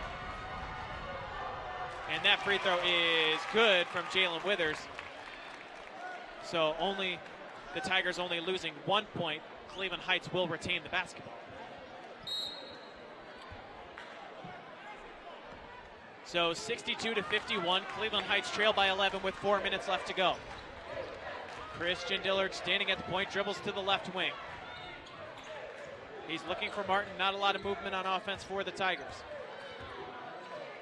And that free throw is good from Jalen Withers. So the Tigers only losing 1 point. Cleveland Heights will retain the basketball. So 62-51, Cleveland Heights trail by 11 with 4 minutes left to go. Christian Dillard standing at the point, dribbles to the left wing. He's looking for Martin, not a lot of movement on offense for the Tigers.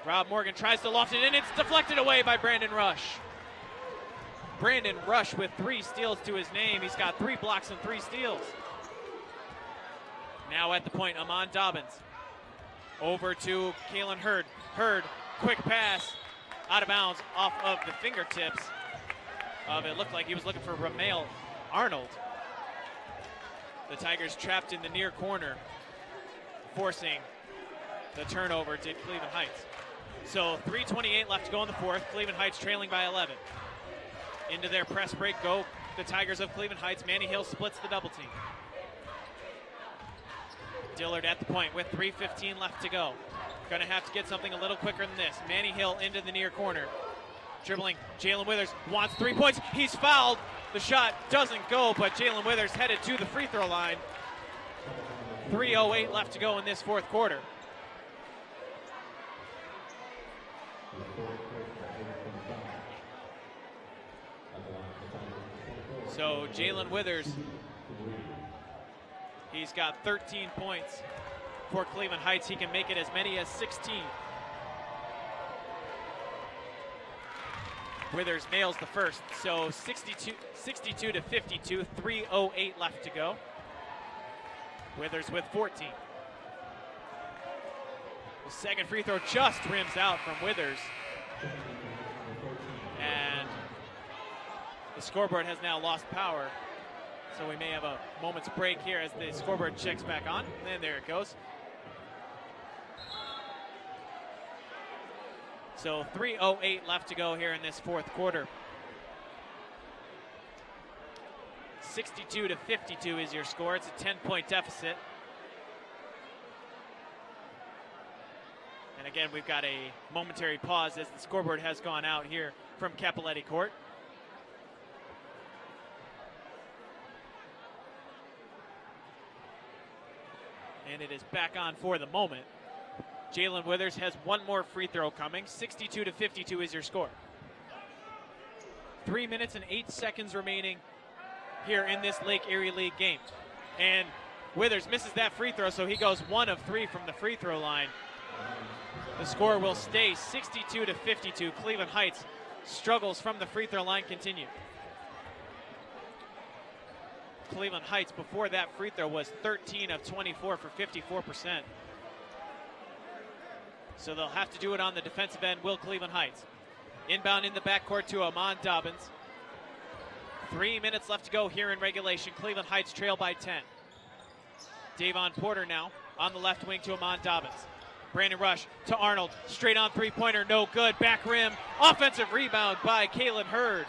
Rob Morgan tries to loft it in, it's deflected away by Brandon Rush. Brandon Rush with 3 steals to his name. He's got 3 blocks and 3 steals. Now at the point, Amon Dobbins. Over to Kalen Hurd. Hurd, quick pass, out of bounds off of the fingertips of, it looked like he was looking for Ramel Arnold. The Tigers trapped in the near corner, forcing the turnover to Cleveland Heights. So 3:28 left to go in the fourth. Cleveland Heights trailing by 11. Into their press break go the Tigers of Cleveland Heights. Manny Hill splits the double team. Dillard at the point with 3:15 left to go. Gonna have to get something a little quicker than this. Manny Hill into the near corner. Dribbling, Jalen Withers wants 3 points. He's fouled. The shot doesn't go, but Jalen Withers headed to the free throw line. 3:08 left to go in this fourth quarter. So Jalen Withers, he's got 13 points for Cleveland Heights. He can make it as many as 16. Withers nails the first, so 62-52, 3:08 left to go. Withers with 14. The second free throw just rims out from Withers. And the scoreboard has now lost power. So we may have a moment's break here as the scoreboard checks back on. And there it goes. So 3:08 left to go here in this fourth quarter. 62-52 is your score. It's a 10-point deficit. And again, we've got a momentary pause as the scoreboard has gone out here from Cappelletti Court. And it is back on for the moment. Jalen Withers has one more free throw coming. 62-52 is your score. 3 minutes and 8 seconds remaining here in this Lake Erie League game. And Withers misses that free throw, so he goes 1 of 3 from the free throw line. The score will stay 62-52. Cleveland Heights struggles from the free throw line continue. Cleveland Heights before that free throw was 13 of 24 for 54%. So they'll have to do it on the defensive end, will Cleveland Heights. Inbound in the backcourt to Amon Dobbins. 3 minutes left to go here in regulation. Cleveland Heights trail by 10. Davon Porter now on the left wing to Amon Dobbins. Brandon Rush to Arnold. Straight on three-pointer, no good. Back rim. Offensive rebound by Kalen Hurd.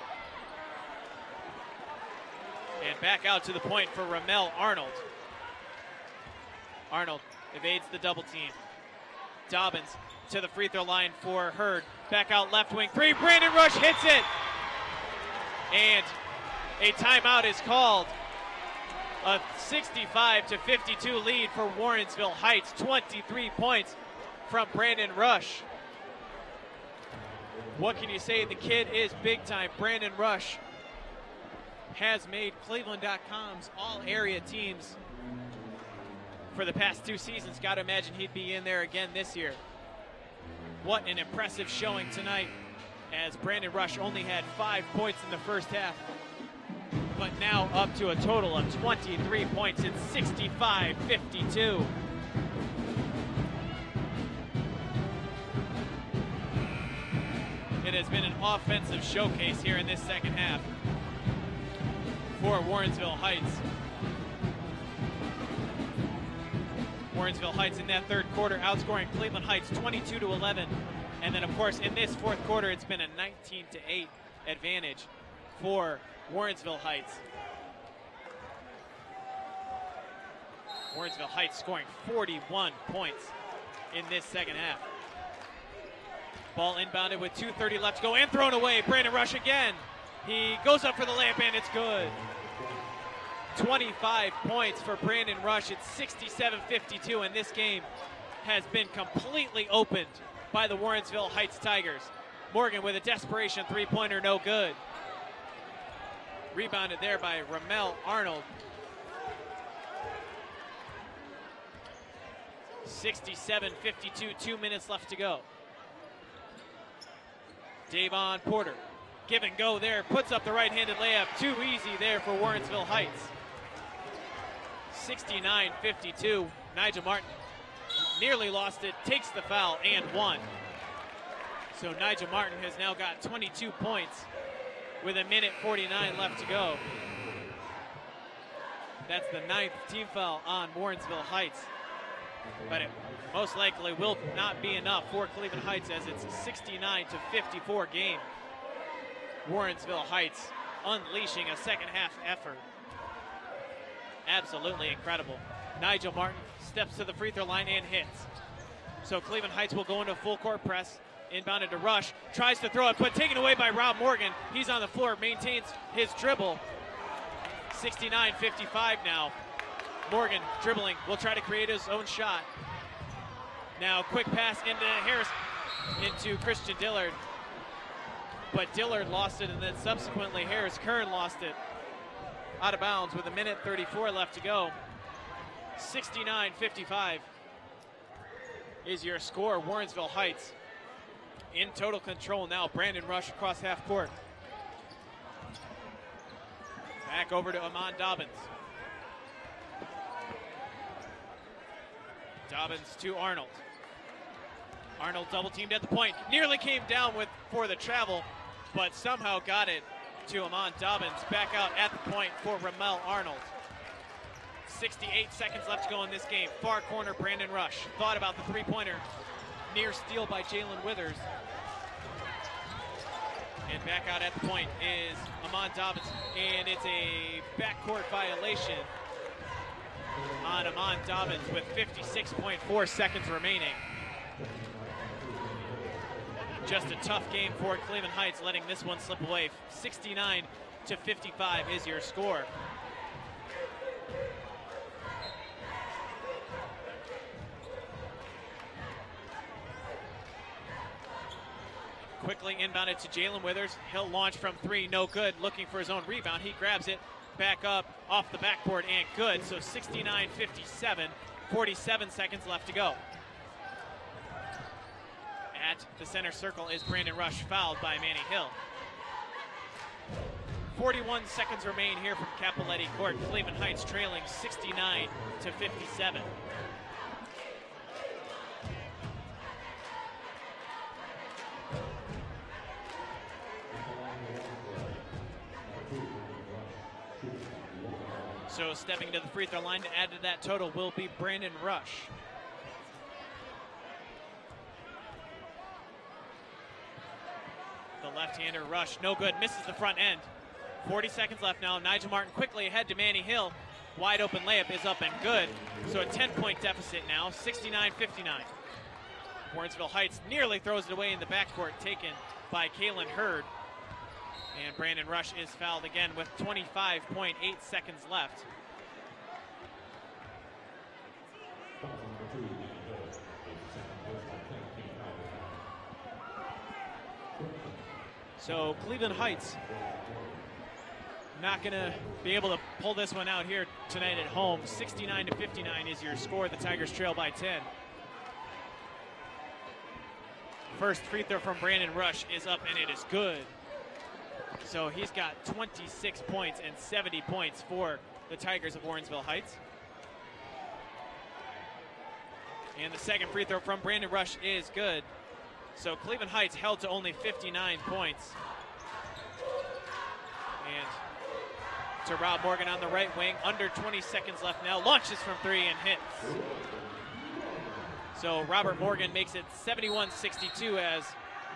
And back out to the point for Ramel Arnold. Arnold evades the double team. Dobbins to the free throw line for Hurd. Back out left wing three. Brandon Rush hits it. And a timeout is called. A 65-52 lead for Warrensville Heights. 23 points from Brandon Rush. What can you say? The kid is big time. Brandon Rush has made Cleveland.com's all-area teams for the past 2 seasons. Got to imagine he'd be in there again this year. What an impressive showing tonight, as Brandon Rush only had 5 points in the first half, but now up to a total of 23 points. It's 65-52. It has been an offensive showcase here in this second half for Warrensville Heights. Warrensville Heights in that third quarter outscoring Cleveland Heights 22-11. And then, of course, in this fourth quarter, it's been a 19-8 advantage for Warrensville Heights. Warrensville Heights scoring 41 points in this second half. Ball inbounded with 2:30 left to go and thrown away. Brandon Rush again. He goes up for the layup and it's good. 25 points for Brandon Rush. It's 67-52, and this game has been completely opened by the Warrensville Heights Tigers. Morgan with a desperation three-pointer, no good. Rebounded there by Ramel Arnold. 67-52, 2 minutes left to go. Davon Porter, give and go there, puts up the right-handed layup. Too easy there for Warrensville Heights. 69-52, Nigel Martin nearly lost it, takes the foul, and won. So Nigel Martin has now got 22 points with 1:49 left to go. That's the 9th team foul on Warrensville Heights. But it most likely will not be enough for Cleveland Heights, as it's a 69-54 game. Warrensville Heights unleashing a second half effort. Absolutely incredible. Nigel Martin steps to the free throw line and hits. So Cleveland Heights will go into a full court press. Inbounded to Rush, tries to throw it, but taken away by Rob Morgan. He's on the floor, maintains his dribble. 69-55 now. Morgan dribbling, will try to create his own shot. Now quick pass into Harris, into Christian Dillard. But Dillard lost it, and then subsequently Harris Kern lost it. Out of bounds with 1:34 left to go. 69-55 is your score. Warrensville Heights in total control now. Brandon Rush across half court. Back over to Amon Dobbins. Dobbins to Arnold. Arnold double teamed at the point. Nearly came down for the travel, but somehow got it to Amon Dobbins. Back out at the point for Ramel Arnold. 68 seconds left to go in this game. Far corner, Brandon Rush. Thought about the three-pointer. Near steal by Jalen Withers. And back out at the point is Amon Dobbins. And it's a backcourt violation on Amon Dobbins with 56.4 seconds remaining. Just a tough game for Cleveland Heights, letting this one slip away. 69-55 is your score. Quickly inbounded to Jalen Withers. He'll launch from three, no good. Looking for his own rebound. He grabs it, back up, off the backboard, and good. So 69-57, 47 seconds left to go. At the center circle is Brandon Rush, fouled by Manny Hill. 41 seconds remain here from Capoletti Court. Cleveland Heights trailing 69-57. So stepping to the free throw line to add to that total will be Brandon Rush. The left-hander Rush, no good, misses the front end. 40 seconds left now. Nigel Martin quickly ahead to Manny Hill. Wide open layup is up and good. So a 10-point deficit now, 69-59. Warrensville Heights nearly throws it away in the backcourt, taken by Kalen Hurd. And Brandon Rush is fouled again with 25.8 seconds left. So Cleveland Heights not going to be able to pull this one out here tonight at home. 69-59 is your score. The Tigers trail by 10. First free throw from Brandon Rush is up, and it is good. So he's got 26 points and 70 points for the Tigers of Warrensville Heights. And the second free throw from Brandon Rush is good. So Cleveland Heights held to only 59 points. And to Rob Morgan on the right wing, under 20 seconds left now, launches from three and hits. So Robert Morgan makes it 71-62 as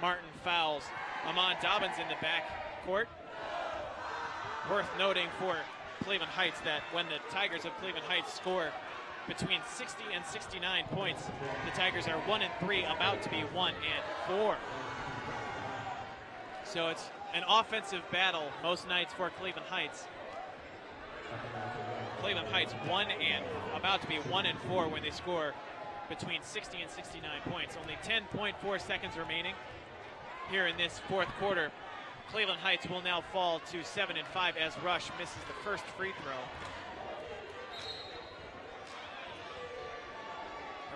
Martin fouls Amon Dobbins in the backcourt. Worth noting for Cleveland Heights that when the Tigers of Cleveland Heights score between 60 and 69 points, the Tigers are 1-3, about to be 1-4. So it's an offensive battle most nights for Cleveland Heights. Cleveland Heights about to be 1-4 when they score between 60 and 69 points. Only 10.4 seconds remaining here in this fourth quarter. Cleveland Heights will now fall to 7-5 as Rush misses the first free throw.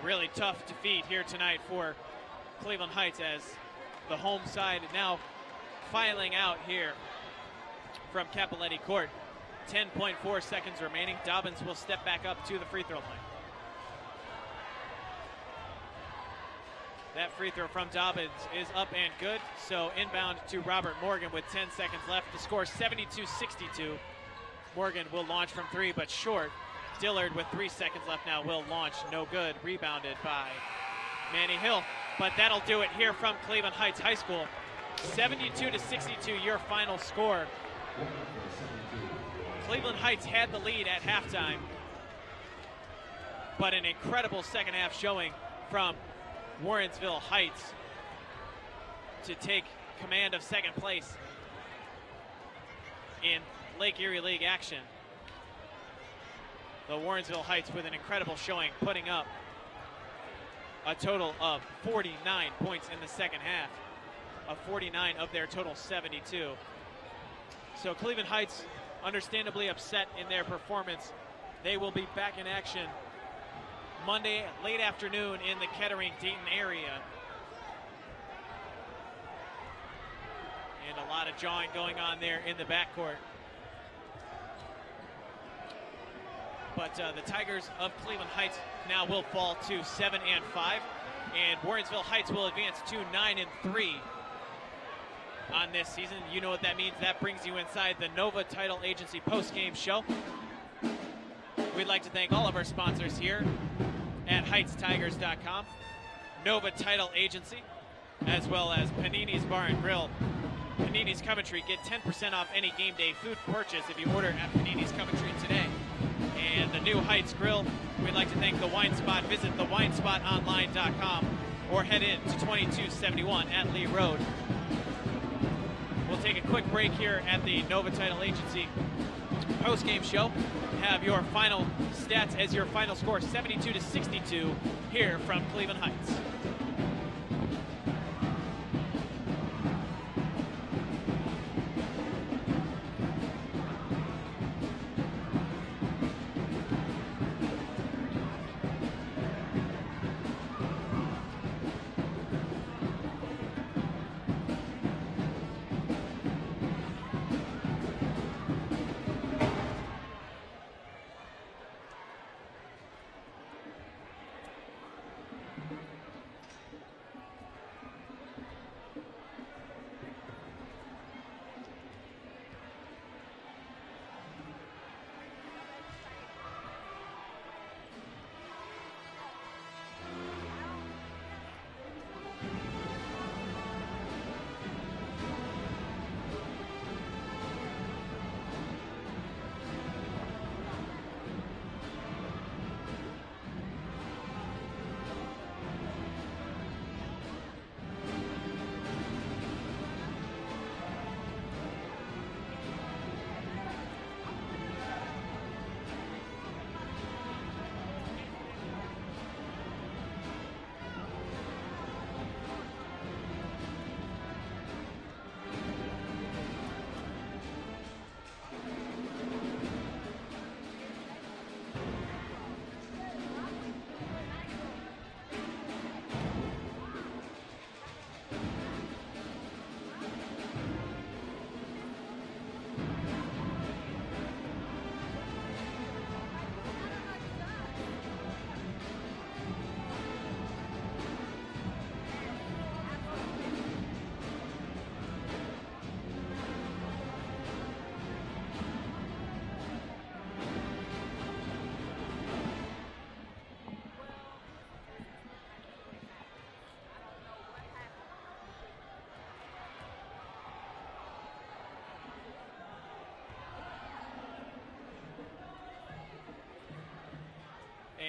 A really tough defeat here tonight for Cleveland Heights as the home side now filing out here from Capoletti Court. 10.4 seconds remaining. Dobbins will step back up to the free throw line. That free throw from Dobbins is up and good. So inbound to Robert Morgan with 10 seconds left. The score 72-62. Morgan will launch from three, but short. Dillard with 3 seconds left now will launch. No good. Rebounded by Manny Hill. But that'll do it here from Cleveland Heights High School. 72-62 your final score. Cleveland Heights had the lead at halftime, but an incredible second half showing from Warrensville Heights to take command of second place in Lake Erie League action. The Warrensville Heights with an incredible showing, putting up a total of 49 points in the second half, of 49 of their total 72. So Cleveland Heights understandably upset in their performance. They will be back in action Monday late afternoon in the Kettering-Dayton area. And a lot of jawing going on there in the backcourt. But the Tigers of Cleveland Heights now will fall to 7-5. And Warrensville Heights will advance to 9-3 on this season. You know what that means. That brings you inside the Nova Title Agency post-game show. We'd like to thank all of our sponsors here at HeightsTigers.com, Nova Title Agency, as well as Panini's Bar and Grill. Panini's Coventry, get 10% off any game day food purchase if you order at Panini's Coventry today. And the new Heights Grill, we'd like to thank the Wine Spot. Visit thewinespotonline.com or head in to 2271 at Lee Road. We'll take a quick break here at the Nova Title Agency post-game show. Have your final stats as your final score, 72-62, here from Cleveland Heights.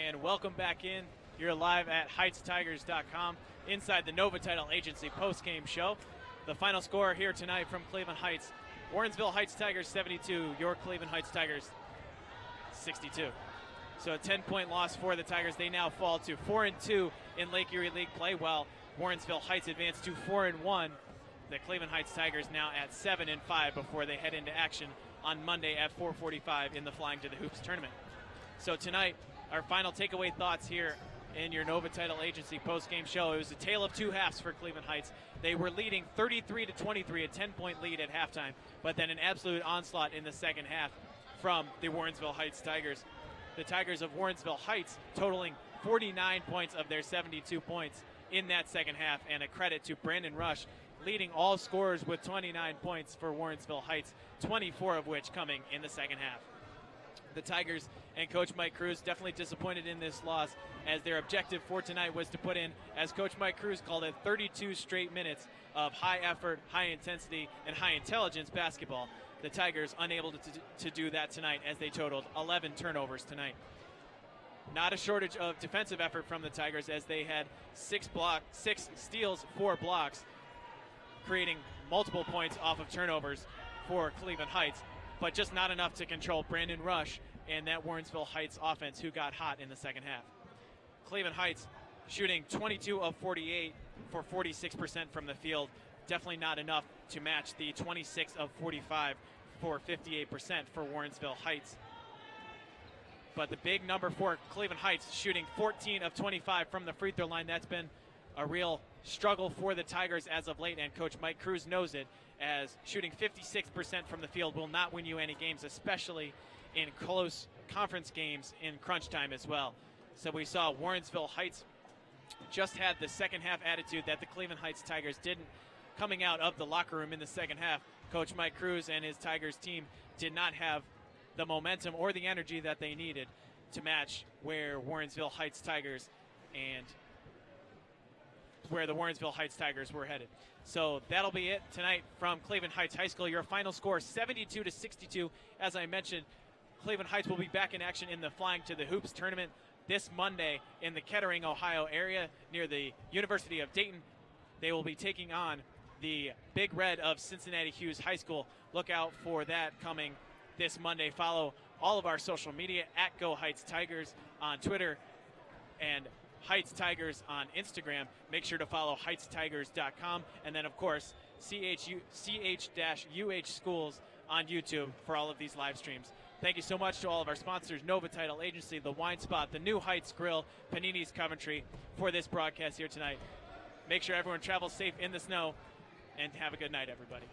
And welcome back in. You're live at HeightsTigers.com inside the Nova Title Agency post-game show. The final score here tonight from Cleveland Heights, Warrensville Heights Tigers 72, your Cleveland Heights Tigers 62. So a 10-point loss for the Tigers. They now fall to 4-2 in Lake Erie League play, while Warrensville Heights advance to 4-1. The Cleveland Heights Tigers now at 7-5 before they head into action on Monday at 4:45 in the Flying to the Hoops tournament. So tonight, our final takeaway thoughts here in your Nova Title Agency post-game show. It was a tale of two halves for Cleveland Heights. They were leading 33-23, a 10-point lead at halftime, but then an absolute onslaught in the second half from the Warrensville Heights Tigers. The Tigers of Warrensville Heights totaling 49 points of their 72 points in that second half, and a credit to Brandon Rush, leading all scorers with 29 points for Warrensville Heights, 24 of which coming in the second half. The Tigers and Coach Mike Cruz definitely disappointed in this loss, as their objective for tonight was to put in, as Coach Mike Cruz called it, 32 straight minutes of high effort, high intensity, and high intelligence basketball. The Tigers unable to do that tonight, as they totaled 11 turnovers tonight. Not a shortage of defensive effort from the Tigers, as they had 6 steals, 4 blocks, creating multiple points off of turnovers for Cleveland Heights, but just not enough to control Brandon Rush and that Warrensville Heights offense, who got hot in the second half. Cleveland Heights shooting 22 of 48 for 46% from the field. Definitely not enough to match the 26 of 45 for 58% for Warrensville Heights. But the big number for Cleveland Heights, shooting 14 of 25 from the free throw line. That's been a real struggle for the Tigers as of late, and Coach Mike Cruz knows it, as shooting 56% from the field will not win you any games, especially in close conference games in crunch time as well. So we saw Warrensville Heights just had the second half attitude that the Cleveland Heights Tigers didn't coming out of the locker room in the second half. Coach Mike Cruz and his Tigers team did not have the momentum or the energy that they needed to match where Warrensville Heights Tigers and where the Warrensville Heights Tigers were headed. So that'll be it tonight from Cleveland Heights High School. Your final score 72-62. As I mentioned, Cleveland Heights will be back in action in the Flying to the Hoops tournament this Monday in the Kettering, Ohio area near the University of Dayton. They will be taking on the Big Red of Cincinnati Hughes High School. Look out for that coming this Monday. Follow all of our social media at Go Heights Tigers on Twitter and Heights Tigers on Instagram. Make sure to follow heightstigers.com, and then of course CH-UH Schools on YouTube for all of these live streams. Thank you so much to all of our sponsors, Nova Title Agency, The Wine Spot, the New Heights Grill, Panini's Coventry, for this broadcast here tonight. Make sure everyone travels safe in the snow, and have a good night, everybody.